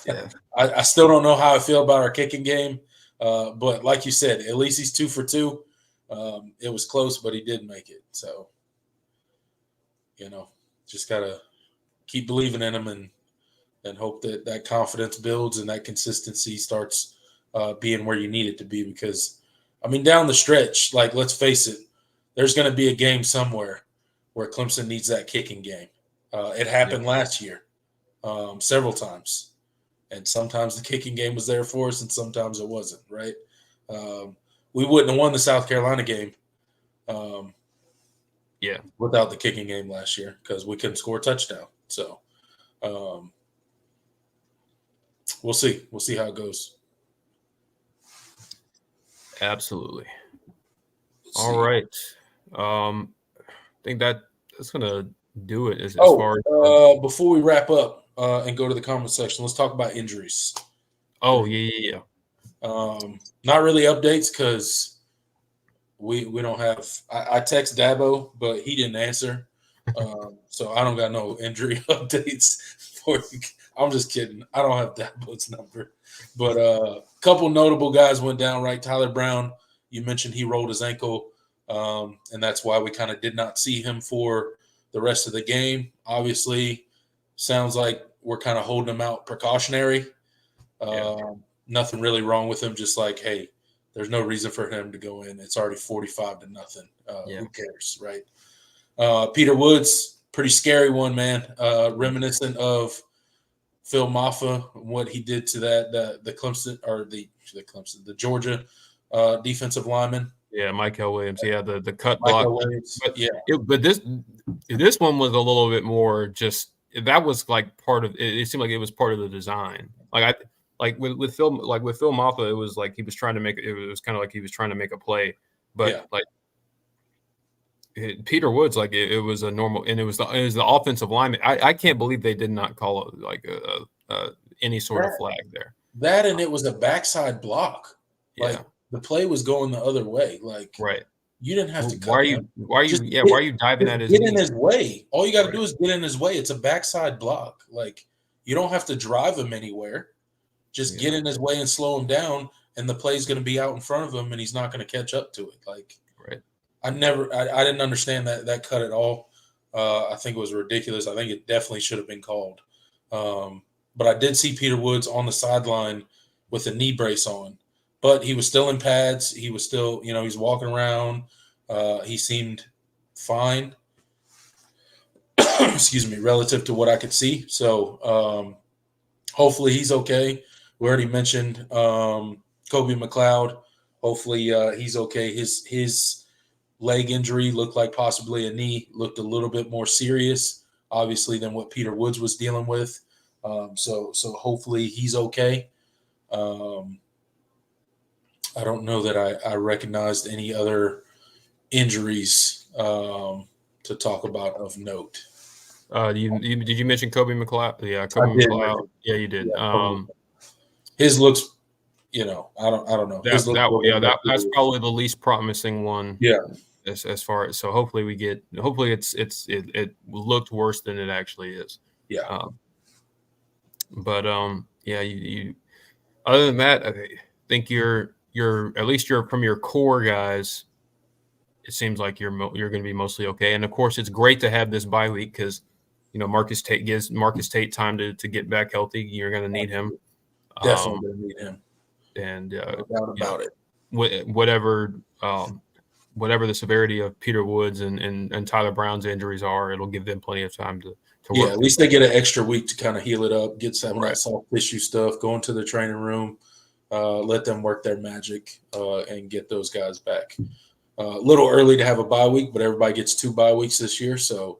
Yeah. I still don't know how I feel about our kicking game. But like you said, at least he's 2 for 2. It was close, but he did make it. So, just gotta keep believing in him and hope that confidence builds and that consistency starts being where you need it to be. Because, down the stretch, like, let's face it, there's going to be a game somewhere where Clemson needs that kicking game. It happened last year several times. And sometimes the kicking game was there for us and sometimes it wasn't, right? We wouldn't have won the South Carolina game without the kicking game last year because we couldn't score a touchdown. So we'll see. We'll see how it goes. Absolutely. All right. I think that's going to do it as far as before we wrap up and go to the comment section, let's talk about injuries. Oh, yeah. Not really updates because we don't have – I text Dabo, but he didn't answer. So I don't got no injury updates for you. I'm just kidding. I don't have Dabo's number. But a couple notable guys went down, right? Tyler Brown, you mentioned he rolled his ankle, and that's why we kind of did not see him for the rest of the game. Obviously, sounds like we're kind of holding him out precautionary. Nothing really wrong with him, just like, hey, there's no reason for him to go in. It's already 45-0. Who cares, right? Peter Woods, pretty scary one, man. Reminiscent of Phil Maffa, what he did to the Clemson or the Georgia defensive lineman. Yeah, Michael Williams. Yeah, the cut Michael block. Williams. But this one was a little bit more just that was like part of it. It seemed like it was part of the design. With Phil Maffa, it was like he was trying to make it was kind of like he was trying to make a play, but Peter Woods, like it was a normal, and it was the offensive lineman. I can't believe they did not call it like any sort of flag there. That and it was a backside block. Like the play was going the other way. Like you didn't have to cut. Why are you diving at his knee? Get in his way. All you got to do is get in his way. It's a backside block. Like you don't have to drive him anywhere. Just get in his way and slow him down, and the play's going to be out in front of him, and he's not going to catch up to it. Like I didn't understand that cut at all. I think it was ridiculous. I think it definitely should have been called. But I did see Peter Woods on the sideline with a knee brace on, but he was still in pads. He was still, he's walking around. He seemed fine. Excuse me, relative to what I could see. So hopefully he's okay. We already mentioned Kobe McLeod. Hopefully he's okay. His leg injury looked like possibly a knee, looked a little bit more serious, obviously, than what Peter Woods was dealing with. So hopefully he's okay. I don't know that I recognized any other injuries to talk about of note. Did you mention Kobe McLeod? Yeah, Kobe McLeod. Yeah, you did. His looks, I don't know. That's probably the least promising one. Yeah. As far as hopefully it looked worse than it actually is. Yeah. But yeah, you other than that, I think you're at least you're from your core guys. It seems like you're going to be mostly okay. And of course, it's great to have this bye week because Marcus Tate gives Marcus Tate time to get back healthy. You're going to need him. Definitely going to need him. And no doubt about it. Whatever the severity of Peter Woods and Tyler Brown's injuries are, it'll give them plenty of time to work. Yeah, at least they get an extra week to kind of heal it up, get some of that soft tissue stuff, go into the training room, let them work their magic, and get those guys back. A little early to have a bye week, but everybody gets 2 bye weeks this year, so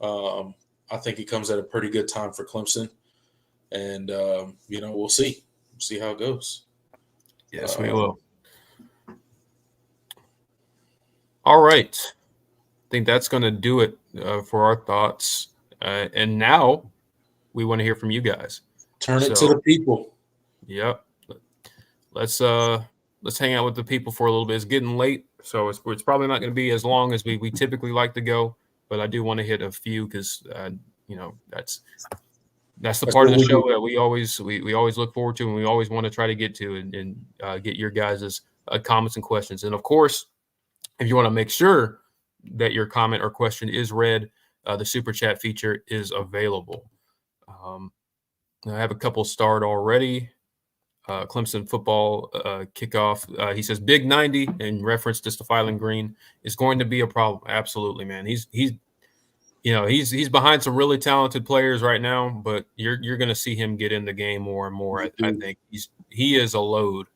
I think it comes at a pretty good time for Clemson. And we'll see. We'll see how it goes. Yes, we will. All right. I think that's going to do it for our thoughts. And now we want to hear from you guys. Turn it to the people. Yep. Let's hang out with the people for a little bit. It's getting late, so it's probably not going to be as long as we typically like to go. But I do want to hit a few because that's the part of the show that we always look forward to, and we always want to try to get to and get your guys' comments and questions. And of course, if you want to make sure that your comment or question is read, the super chat feature is available. I have a couple starred already. Clemson football kickoff. He says big 90 in reference to Stephen Green is going to be a problem. Absolutely, man. He's behind some really talented players right now, but you're going to see him get in the game more and more. I think he is a load,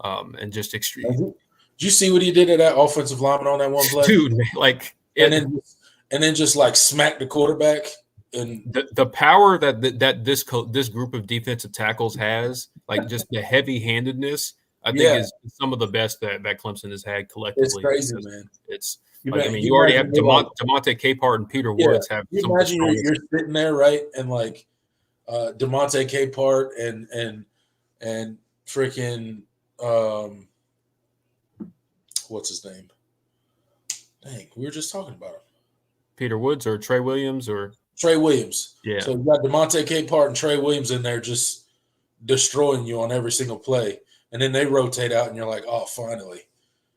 and just extreme. Did you see what he did to that offensive lineman on that one play? Dude, and then just like smack the quarterback. And the power that this group of defensive tackles has, like just the heavy-handedness, I think is some of the best that Clemson has had collectively. It's crazy, man. It's you already have DeMonte Capehart and Peter Woods have. You imagine you're sitting there, right, and like DeMonte Capehart and freaking what's his name? Dang, we were just talking about him. Peter Woods or Trey Williams or Trey Williams. Yeah. So you got DeMonte Capehart and Trey Williams in there just destroying you on every single play. And then they rotate out and you're like, oh, finally.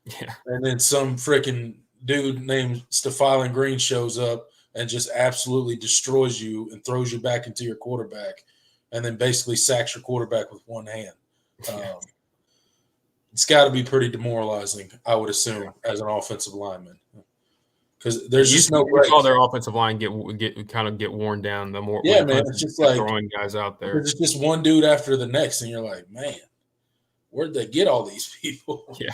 Yeah. And then some freaking dude named Stephen Green shows up and just absolutely destroys you and throws you back into your quarterback and then basically sacks your quarterback with one hand. It's got to be pretty demoralizing, I would assume, as an offensive lineman. Because there's just no break. You saw their offensive line get worn down. The more man, it's just like throwing guys out there. It's just one dude after the next, and you're like, man, where'd they get all these people? Yeah,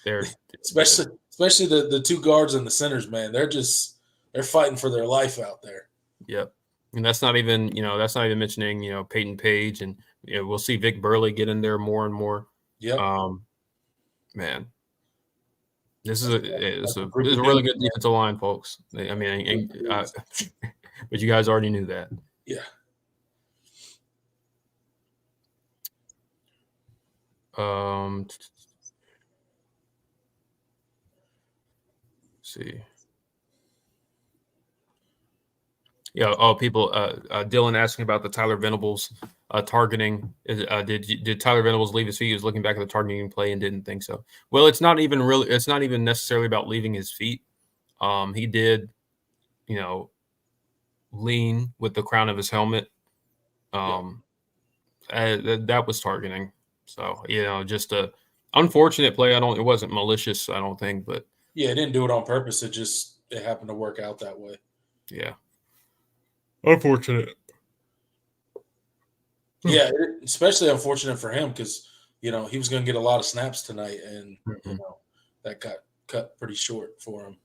they're especially the 2 guards and the centers, man. They're fighting for their life out there. Yep, and that's not even mentioning Peyton Page, and we'll see Vic Burley get in there more and more. Yep. Man. This is a really good defensive line, folks. I mean, but you guys already knew that. Yeah. Let's see. Yeah. Oh, people. Dylan asking about the Tyler Venables targeting. Did Tyler Venables leave his feet? He was looking back at the targeting play and didn't think so. Well, it's not even necessarily about leaving his feet. He did, lean with the crown of his helmet. That was targeting. So just a unfortunate play. It wasn't malicious, I don't think, but yeah, it didn't do it on purpose. It happened to work out that way. Yeah. Unfortunate. Yeah, especially unfortunate for him because, he was going to get a lot of snaps tonight, and, that got cut pretty short for him.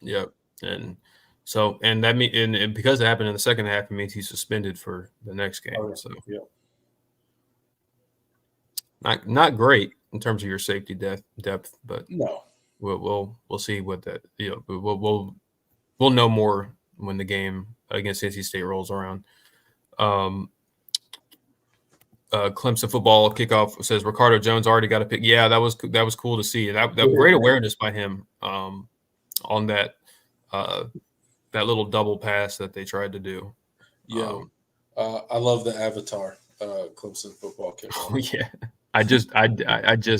Yep. And so, and that and because it happened in the second half, it means he's suspended for the next game. Oh, yeah. So, yeah. Not great in terms of your safety depth, but no, we'll see what that, we'll know more when the game against NC State rolls around. Clemson football kickoff says Ricardo Jones already got a pick. Yeah, that was cool to see. That great awareness by him on that little double pass that they tried to do. Yeah, I love the Avatar Clemson football Oh kickoff. yeah, I just Did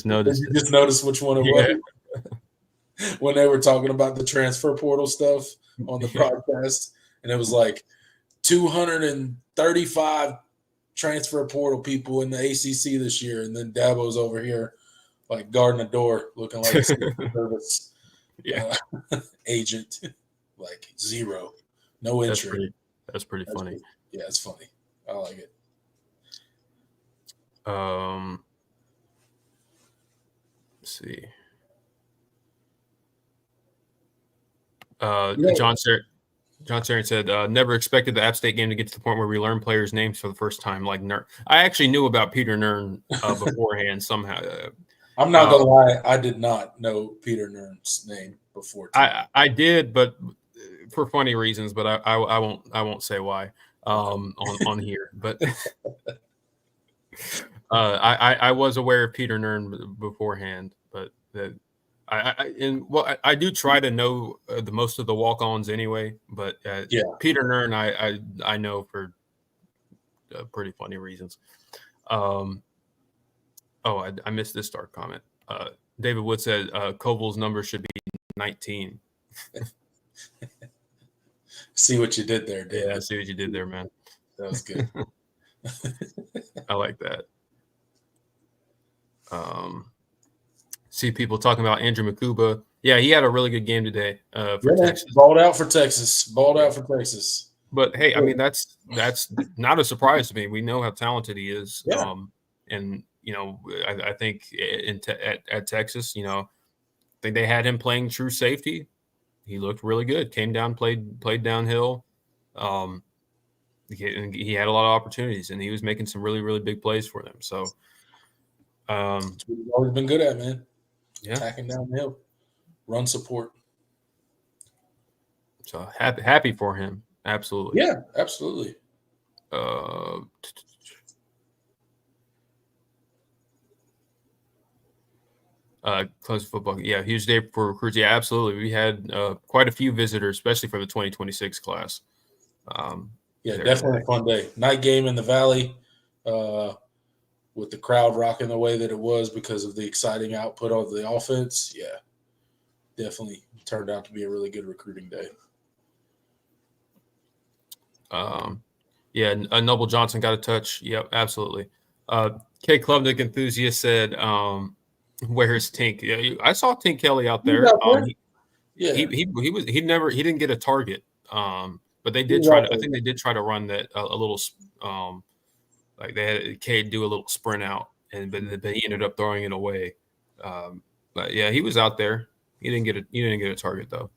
noticed you it. just notice which one it Yeah, was when they were talking about the transfer portal stuff on the yeah. broadcast? And it was like 235 transfer portal people in the ACC this year, and then Dabo's over here like guarding a door, looking like a Secret Service Yeah, agent, like zero, no that's entry. pretty. That's pretty That's funny. yeah, it's funny. I like it. Let's see. Yeah, John Sarian said, never expected the App State game to get to the point where we learn players' names for the first time, like Nern. I actually knew about Peter Nern beforehand somehow. I'm not gonna lie, I did not know Peter Nern's name before tonight. I did, but for funny reasons, but I won't say why on here. But I was aware of Peter Nern beforehand, but I do try to know the most of the walk-ons anyway. But Yeah, Peter Nern I know for pretty funny reasons. I missed this start comment. David Wood said Koval's number should be 19. see what you did there, David. Yeah, I see what you did there, man. That was good. I like that. See people talking about Andrew Makuba. Yeah, he had a really good game today for Texas. Balled out for Texas. Balled out for Texas. But hey, I mean that's not a surprise to me. We know how talented he is. Yeah. And I think at Texas, I think they had him playing true safety. He looked really good. Came down, played downhill. He had a lot of opportunities, and he was making some really, really big plays for them. So, That's what he's always been good at, man. Yeah, Attacking downhill, run support. So happy for him. Absolutely. Yeah, absolutely. Clemson football. Yeah, huge day for recruits. Yeah, absolutely. We had quite a few visitors, especially for the 2026 class. Yeah, definitely a fun day. Night game in the Valley with the crowd rocking the way that it was because of the exciting output of the offense. Yeah, definitely turned out to be a really good recruiting day. Yeah, Noble Johnson got a touch. Yep, absolutely. K Klubnik enthusiast said, "Where's Tink?" Yeah, I saw Tink Kelly out there. Yeah, he didn't get a target. But they did try to. I think they did try to run that a little. Like they had Cade do a little sprint out, but he ended up throwing it away. But yeah, he was out there. He didn't get a target though.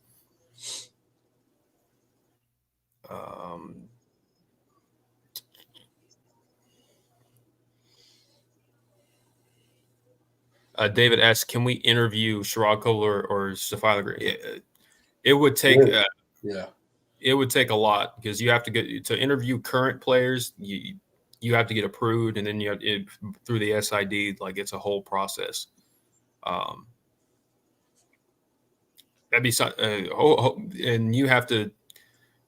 David asks, "Can we interview Sherrod Kohler or Stephon Gray?" It would take. It would take a lot because you have to get to interview current players. You have to get approved, and then you have through the SID. Like it's a whole process. That'd be and you have to.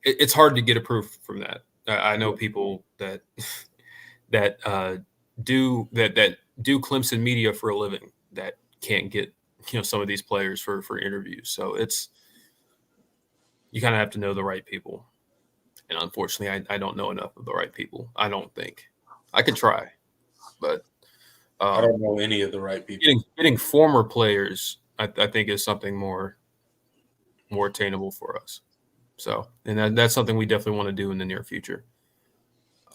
It's hard to get approved from that. I know people that do Clemson media for a living that can't get some of these players for interviews. So you kind of have to know the right people. And unfortunately, I don't know enough of the right people. I don't think. I could try, but I don't know any of the right people. Getting former players, I think, is something more attainable for us. So, and that's something we definitely want to do in the near future.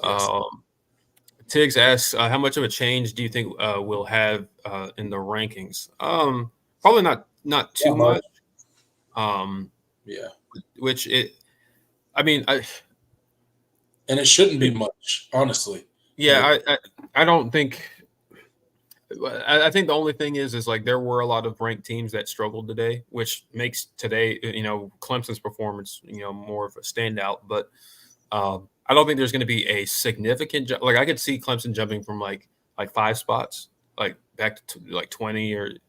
Yes. Tiggs asks, how much of a change do you think we'll have in the rankings? Probably not too much. Yeah. Which and it shouldn't be much, honestly. Yeah, I don't think. I think the only thing is like there were a lot of ranked teams that struggled today, which makes today, Clemson's performance, more of a standout. But I don't think there's going to be a significant jump. Like I could see Clemson jumping from like 5 spots, like back to like 20 or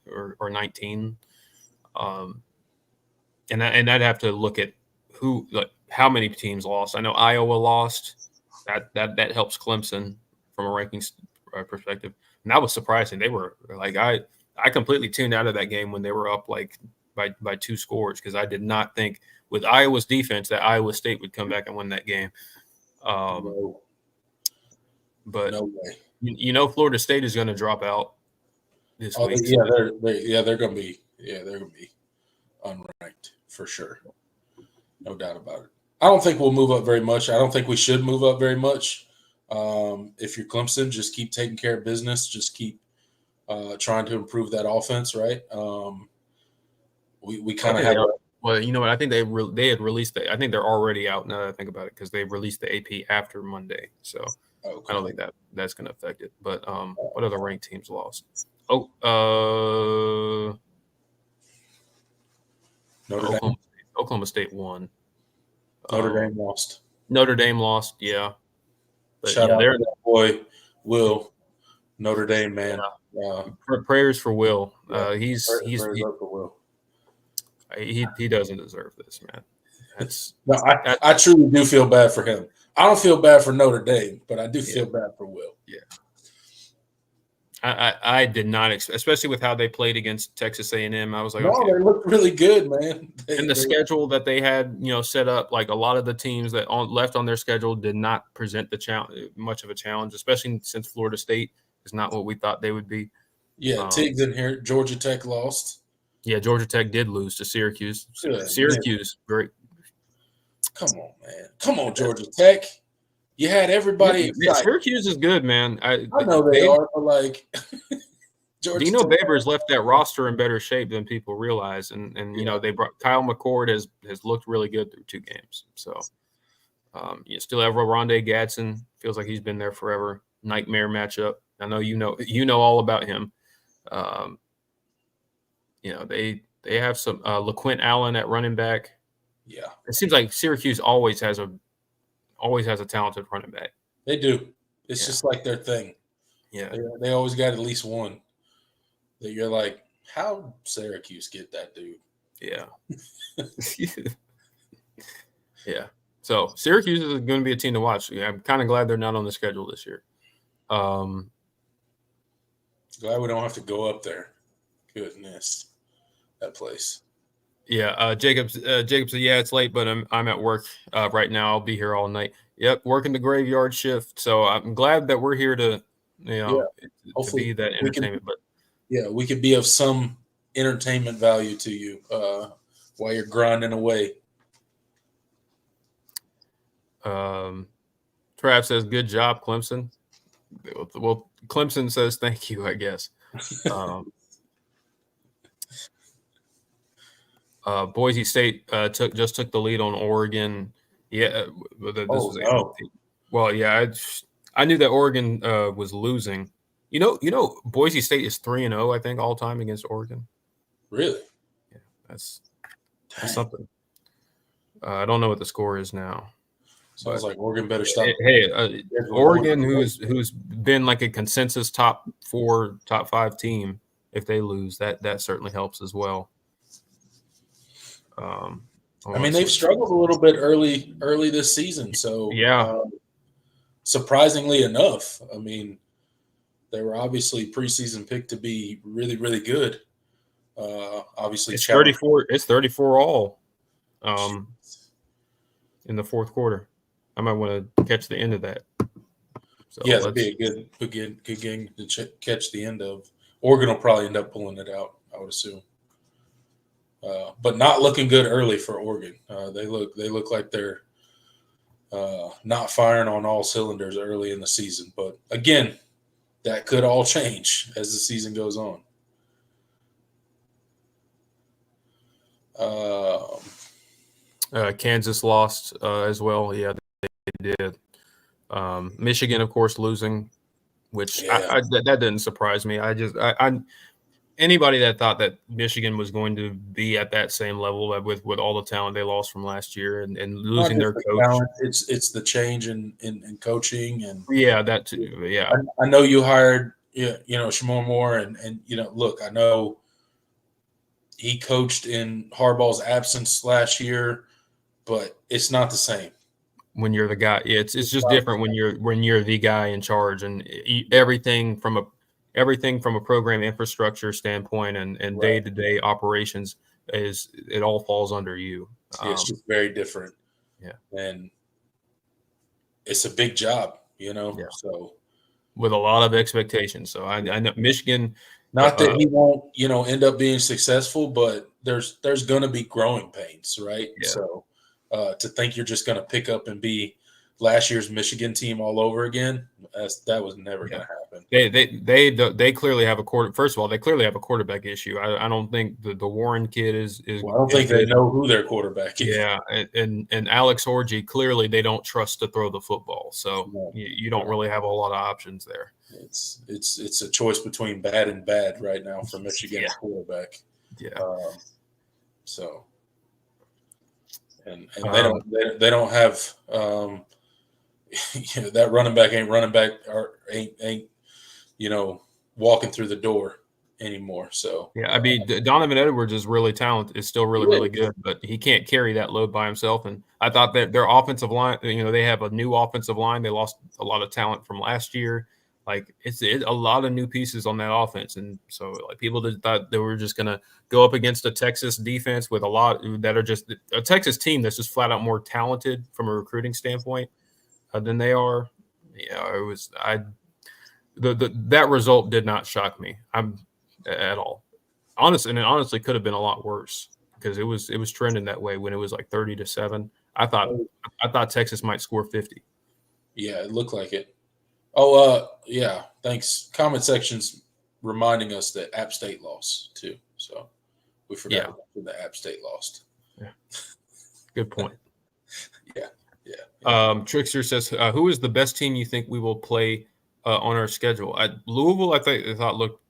19. And I'd have to look at how many teams lost. I know Iowa lost. that helps Clemson from a rankings perspective. And that was surprising. They were like I completely tuned out of that game when they were up like by 2 scores because I did not think with Iowa's defense that Iowa State would come back and win that game. No. But No way. Florida State is going to drop out this week. They're going to be unranked for sure. No doubt about it. I don't think we'll move up very much. I don't think we should move up very much. If you're Clemson, just keep taking care of business. Just keep trying to improve that offense, right? We kind of have. Well, you know what? I think they had released I think they're already out now that I think about it because they released the AP after Monday. So okay. I don't think that's going to affect it. But what other ranked teams lost? Oklahoma State won. Notre Dame lost. Notre Dame lost, yeah. But, Shout out to that boy, Will. Notre Dame, man. Yeah. Prayers for Will. Yeah. He's for Will. He doesn't deserve this, man. I truly do feel bad for him. I don't feel bad for Notre Dame, but I do feel bad for Will. Yeah. I did not, especially with how they played against Texas A&M. I was like, okay. They looked really good, man. And the schedule that they had, set up, like a lot of the teams that left on their schedule did not present much of a challenge, especially since Florida State is not what we thought they would be. Yeah, Tiggs in here. Georgia Tech lost. Yeah, Georgia Tech did lose to Syracuse. Syracuse, great. Come on, man. Come on, Georgia Tech. You had everybody. Syracuse is good, man. I know they are, but like Dino Babers left that roster in better shape than people realize, and they brought Kyle McCord has looked really good through 2 games. So you still have Rondé Gadsden. Feels like he's been there forever. Nightmare matchup. I know you know all about him. They have some LaQuint Allen at running back. Yeah, it seems like Syracuse always has a talented running back. They do. It's just like their thing. Yeah. They always got at least one that you're like, how Syracuse get that dude? Yeah. Yeah. So Syracuse is going to be a team to watch. Yeah, I'm kind of glad they're not on the schedule this year. Glad we don't have to go up there. Goodness. That place. Yeah, Jacob said, yeah, it's late, but I'm at work right now. I'll be here all night. Yep, working the graveyard shift. So I'm glad that we're here to, to be that entertainment. We could be of some entertainment value to you while you're grinding away. Trav says, good job, Clemson. Well, Clemson says thank you, I guess. Boise State just took the lead on Oregon. Yeah, I knew that Oregon was losing. Boise State is 3-0, I think, all time against Oregon. Really? Yeah, that's something. I don't know what the score is now. Sounds like Oregon better stop. Hey, Oregon, who's been like a consensus top 4, top 5 team, if they lose, that certainly helps as well. They've struggled a little bit early this season. So surprisingly enough, they were obviously preseason picked to be really, really good. Obviously, it's 34. It's 34 all. In the fourth quarter, I might want to catch the end of that. So that'd be a good game to catch the end of. Oregon will probably end up pulling it out, I would assume. But not looking good early for Oregon. They look like they're not firing on all cylinders early in the season. But again, that could all change as the season goes on. Kansas lost as well. Yeah, they did. Michigan, of course, losing, which that didn't surprise me. Anybody that thought that Michigan was going to be at that same level with all the talent they lost from last year and losing their coach. Talent, it's the change in coaching and that too. Yeah, I know you hired Shimon Moore and look, I know he coached in Harbaugh's absence last year, but it's not the same. when you're the guy. It's just different when you're the guy in charge, and everything from a program infrastructure standpoint and day-to-day operations it all falls under you. It's just very different. Yeah. And it's a big job, Yeah. So with a lot of expectations. So I know Michigan. Not that he won't, end up being successful, but there's going to be growing pains, right? Yeah. So to think you're just going to pick up and be last year's Michigan team all over again, that was never going to happen. They clearly have First of all, they clearly have a quarterback issue. I don't think the Warren kid is. Well, I don't think they know who their quarterback is. Yeah, and Alex Orji, clearly they don't trust to throw the football, so you don't really have a lot of options there. It's a choice between bad and bad right now for Michigan's quarterback. Yeah. So, and they don't have that running back ain't walking through the door anymore. So yeah, I mean Donovan Edwards is really talented, is still really good, but he can't carry that load by himself. And I thought that their offensive line, they have a new offensive line. They lost a lot of talent from last year. Like it's a lot of new pieces on that offense, and so like people just thought they were just gonna go up against a Texas defense with a lot that are just a Texas team that's just flat out more talented from a recruiting standpoint than they are. Yeah, it was that result did not shock me at all. Honestly, and it honestly could have been a lot worse because it was trending that way when it was like 30-7. I thought Texas might score 50. Yeah, it looked like it. Oh, yeah. Thanks. Comment section's reminding us that App State lost too. So we forgot that App State lost. Yeah. Good point. Yeah. Trickster says, "Who is the best team you think we will play on our schedule?" Louisville, I thought looked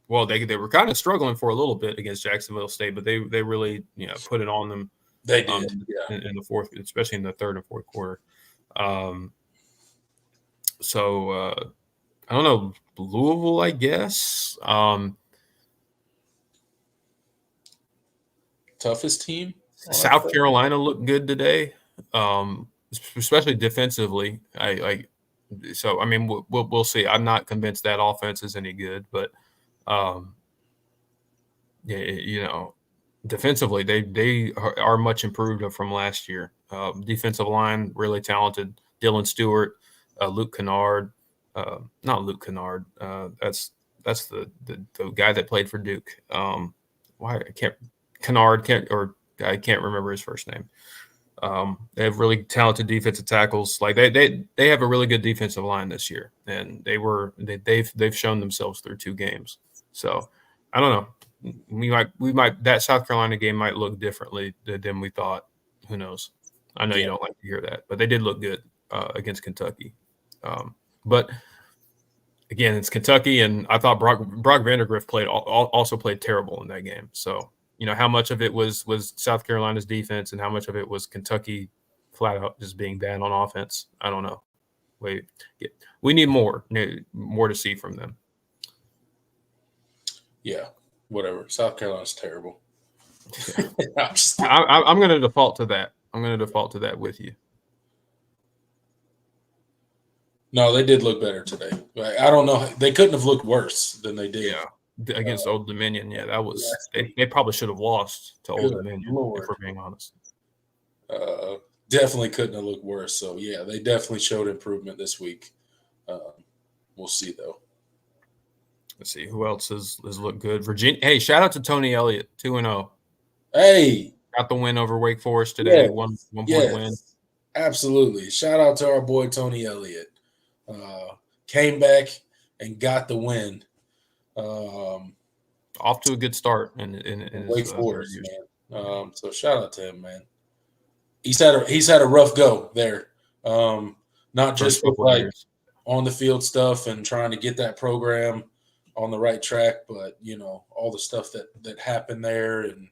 well. They were kind of struggling for a little bit against Jacksonville State, but they really put it on them. They did. In the fourth, especially in the third and fourth quarter. So I don't know, Louisville, I guess. Toughest team? South Carolina looked good today, especially defensively. So I mean, we'll see. I'm not convinced that offense is any good, but defensively they are much improved from last year. Defensive line really talented. Dylan Stewart. Luke Kennard, not Luke Kennard. That's the guy that played for Duke. I can't remember his first name. They have really talented defensive tackles. Like they have a really good defensive line this year, and they've shown themselves through 2 games. So I don't know. We might that South Carolina game might look differently than we thought. Who knows? I know you don't like to hear that, but they did look good against Kentucky. But again, it's Kentucky, and I thought Brock Vandagriff also played terrible in that game. So how much of it was South Carolina's defense, and how much of it was Kentucky flat out just being bad on offense? I don't know. We need more to see from them. Yeah, whatever. South Carolina's terrible. I'm going to default to that. I'm going to default to that with you. No, they did look better today. I don't know. They couldn't have looked worse than they did. Yeah, against Old Dominion. Yeah, that was they probably should have lost to Old Dominion, if we're being honest. Definitely couldn't have looked worse. So, yeah, they definitely showed improvement this week. We'll see, though. Let's see. Who else has looked good? Virginia. Hey, shout out to Tony Elliott, 2-0. Hey. Got the win over Wake Forest today. Yes. One point win. Absolutely. Shout out to our boy Tony Elliott. Came back and got the win. Off to a good start in Wake Forest, man. So shout out to him, man. He's had a rough go there. Not just with on the field stuff and trying to get that program on the right track, but all the stuff that happened there, and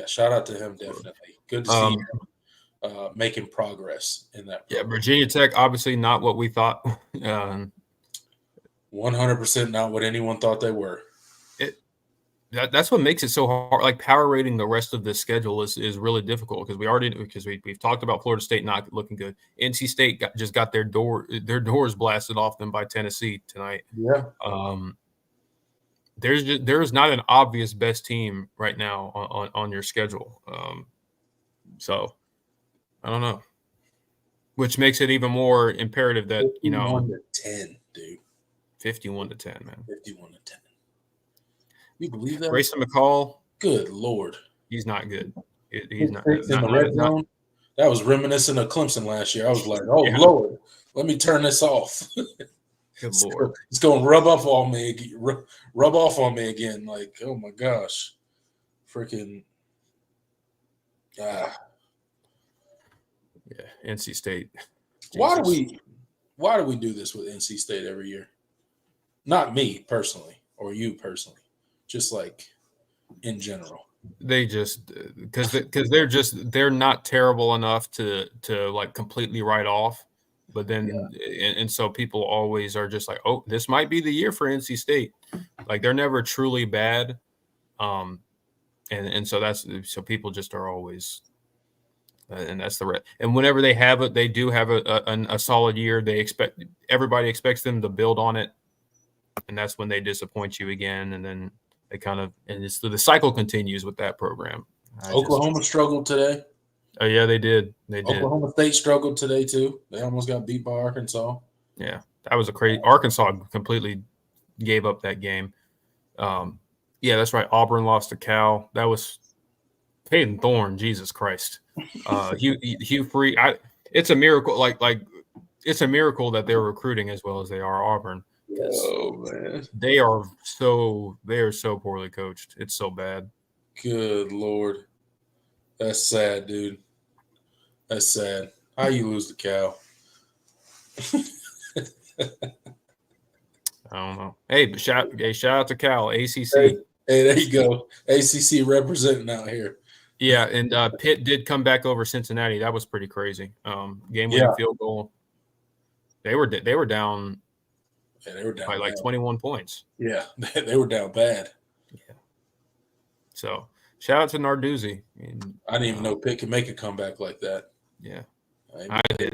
shout out to him, definitely. Good to see him making progress in that program. Yeah, Virginia Tech, obviously not what we thought. 100% not what anyone thought they were. that's what makes it so hard. Like power rating the rest of the schedule is really difficult because we've talked about Florida State not looking good. NC State just got their doors blasted off them by Tennessee tonight. Yeah. There's not an obvious best team right now on your schedule. So I don't know, which makes it even more imperative that 51-10, dude. 51-10, man. 51-10. You believe that? Grayson McCall. Good Lord. He's not good. He's not in the red zone. That was reminiscent of Clemson last year. I was like, oh, yeah. Lord, let me turn this off. Good Lord. It's going to rub off on me again. Like, oh, my gosh. Freaking. Yeah, NC State. Jesus. Why do we do this with NC State every year? Not me personally or you personally. Just like in general. They just because they're not terrible enough to like completely write off, but then and so people always are just like, oh, this might be the year for NC State. Like they're never truly bad, and so people just are always, and that's the red. And whenever they have it, they do have a solid year. Everybody expects them to build on it, and that's when they disappoint you again, and then. They so the cycle continues with that program. Oklahoma struggled today. Oh yeah, they did. Oklahoma State struggled today too. They almost got beat by Arkansas. Yeah, that was a crazy. Arkansas completely gave up that game. Yeah, that's right. Auburn lost to Cal. That was Peyton Thorne. Jesus Christ. Hugh Free. It's a miracle. Like it's a miracle that they're recruiting as well as they are Auburn. Oh man, they are so poorly coached. It's so bad. Good Lord, that's sad, dude. That's sad. How you lose the Cal? I don't know. Hey, shout out to Cal, ACC. Hey, there you go. ACC representing out here. Yeah, and Pitt did come back over Cincinnati. That was pretty crazy. Game-winning field goal. They were down. Yeah, they were down by like 21 points. Yeah, they were down bad. Yeah. So shout out to Narduzzi. I didn't even know Pitt could make a comeback like that. Yeah, I did.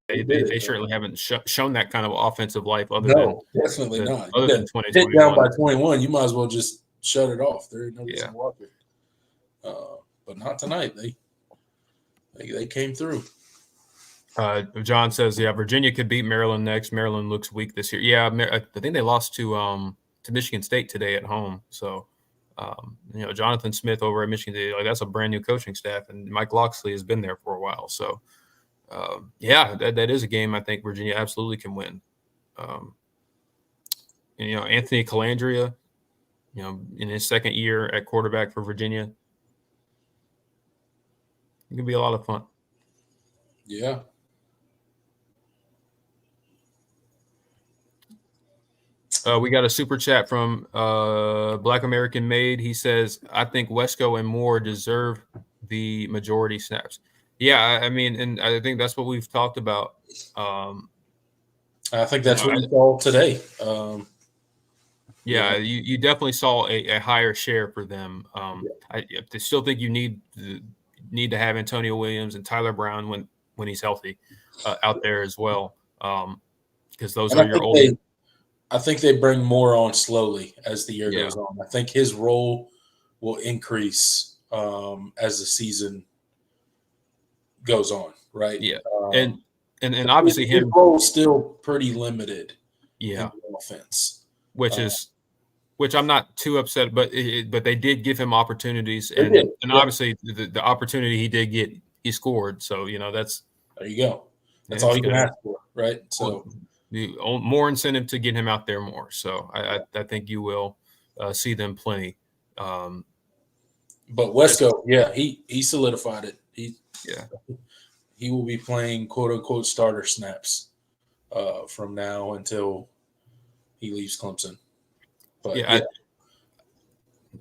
They certainly haven't shown that kind of offensive life. Definitely not. Other than 2021. Pitt down by 21, you might as well just shut it off. There ain't no reason to walk it. But not tonight. They came through. John says, yeah, Virginia could beat Maryland next. Maryland looks weak this year. Yeah, I think they lost to Michigan State today at home. So, Jonathan Smith over at Michigan State, that's a brand new coaching staff, and Mike Locksley has been there for a while. So, that is a game I think Virginia absolutely can win. Anthony Calandria, in his second year at quarterback for Virginia, it could be a lot of fun. Yeah. We got a super chat from Black American Made. He says, I think Wesco and Moore deserve the majority snaps. Yeah, I mean, and I think that's what we've talked about. I think that's what we saw today. You definitely saw a higher share for them. I still think you need to have Antonio Williams and Tyler Brown when he's healthy out there as well, because those are your older. I think they bring more on slowly as the year goes on. I think his role will increase as the season goes on, right? Yeah, and obviously his role is still pretty limited. Yeah, in the offense, which I'm not too upset, but they did give him opportunities, and obviously the opportunity he did get, he scored. So that's there you go. That's all you can ask for, right? So. More incentive to get him out there more. So I think you will see them plenty. But Wesco, he solidified it. He will be playing quote unquote starter snaps from now until he leaves Clemson. But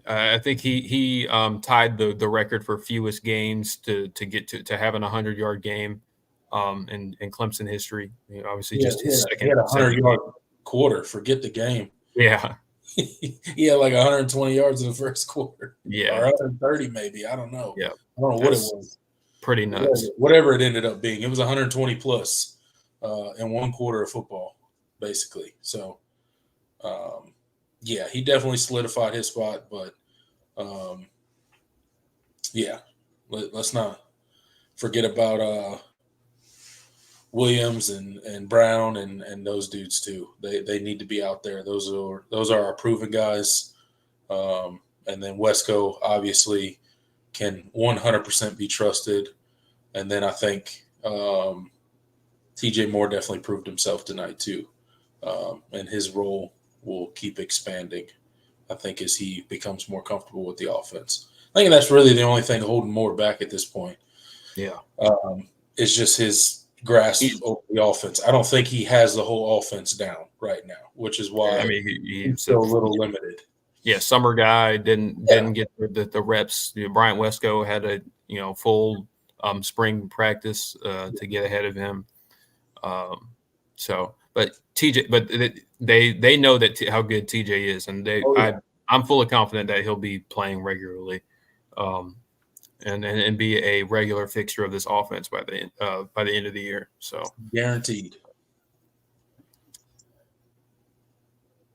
I think he tied the record for fewest games to get to having a 100-yard game. In Clemson history, obviously just his second. He had a 100-yard quarter. Forget the game. Yeah, he had like 120 yards in the first quarter. Yeah. Or 130 maybe. I don't know. Yeah. I don't know what it was. Pretty nuts. Whatever it ended up being. It was 120 plus in one quarter of football, basically. So, yeah, he definitely solidified his spot. But, yeah, let's not forget about Williams and Brown and those dudes too. They need to be out there. Those are our proven guys. And then Wesco obviously can 100% be trusted. And then I think TJ Moore definitely proved himself tonight too. And his role will keep expanding, I think, as he becomes more comfortable with the offense. I think that's really the only thing holding Moore back at this point. Yeah. It's just his grasp over the offense. I don't think he has the whole offense down right now, which is why he's still a little limited. Yeah, summer guy didn't get the reps. Bryant Wesco had a full spring practice to get ahead of him. But they know that how good TJ is, and I'm fully confident that he'll be playing regularly, and be a regular fixture of this offense by the end of the year. So guaranteed.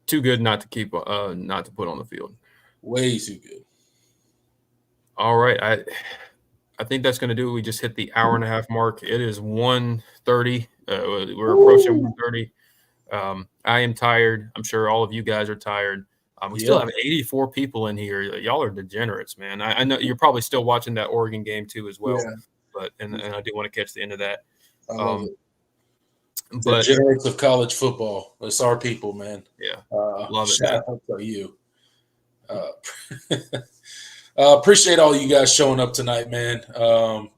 Too good not to keep not to put on the field. Way too good. All right, I think that's going to do it. We just hit the hour and a half mark. It is 1:30. We're approaching 1:30. I am tired. I'm sure all of you guys are tired. We still have 84 people in here. Y'all are degenerates, man. I know you're probably still watching that Oregon game too as well. Yeah. But I do want to catch the end of that. I love it. The degenerates of college football. It's our people, man. Yeah. Love it. Shout out to you. Appreciate all you guys showing up tonight, man.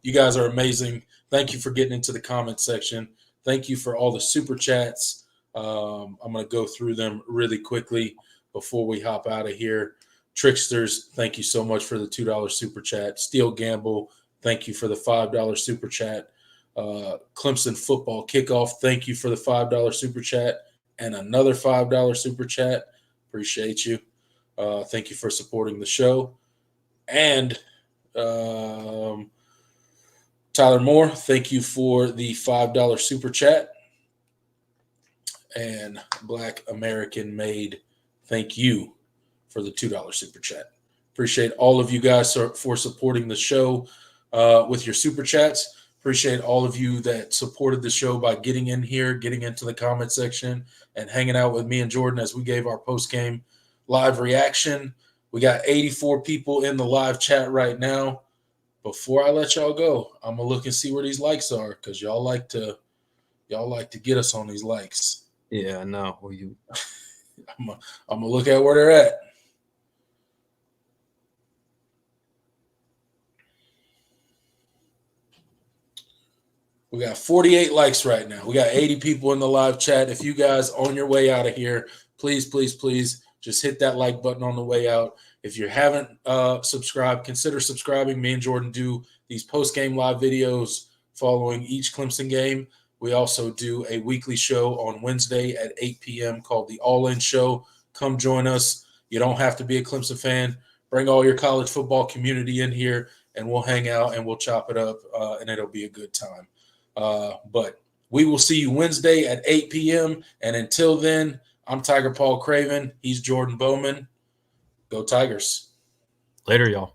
You guys are amazing. Thank you for getting into the comment section. Thank you for all the super chats. I'm going to go through them really quickly before we hop out of here. Tricksters, thank you so much for the $2 super chat. Steel Gamble, thank you for the $5 super chat. Clemson football kickoff, thank you for the $5 super chat and another $5 super chat. Appreciate you. Thank you for supporting the show. And Tyler Moore, thank you for the $5 super chat. And Black American Made, thank you for the $2 super chat. Appreciate all of you guys for supporting the show with your super chats. Appreciate all of you that supported the show by getting in here, getting into the comment section, and hanging out with me and Jordan as we gave our post-game live reaction. We got 84 people in the live chat right now. Before I let y'all go, I'm gonna look and see where these likes are because y'all like to get us on these likes. Yeah, no. I'm gonna look at where they're at. We got 48 likes right now. We got 80 people in the live chat. If you guys on your way out of here, please, please, please just hit that like button on the way out. If you haven't subscribed, consider subscribing. Me and Jordan do these post-game live videos following each Clemson game. We also do a weekly show on Wednesday at 8 p.m. called The All-In Show. Come join us. You don't have to be a Clemson fan. Bring all your college football community in here, and we'll hang out and we'll chop it up, and it'll be a good time. But we will see you Wednesday at 8 p.m. And until then, I'm Tiger Paul Craven. He's Jordan Bowman. Go Tigers. Later, y'all.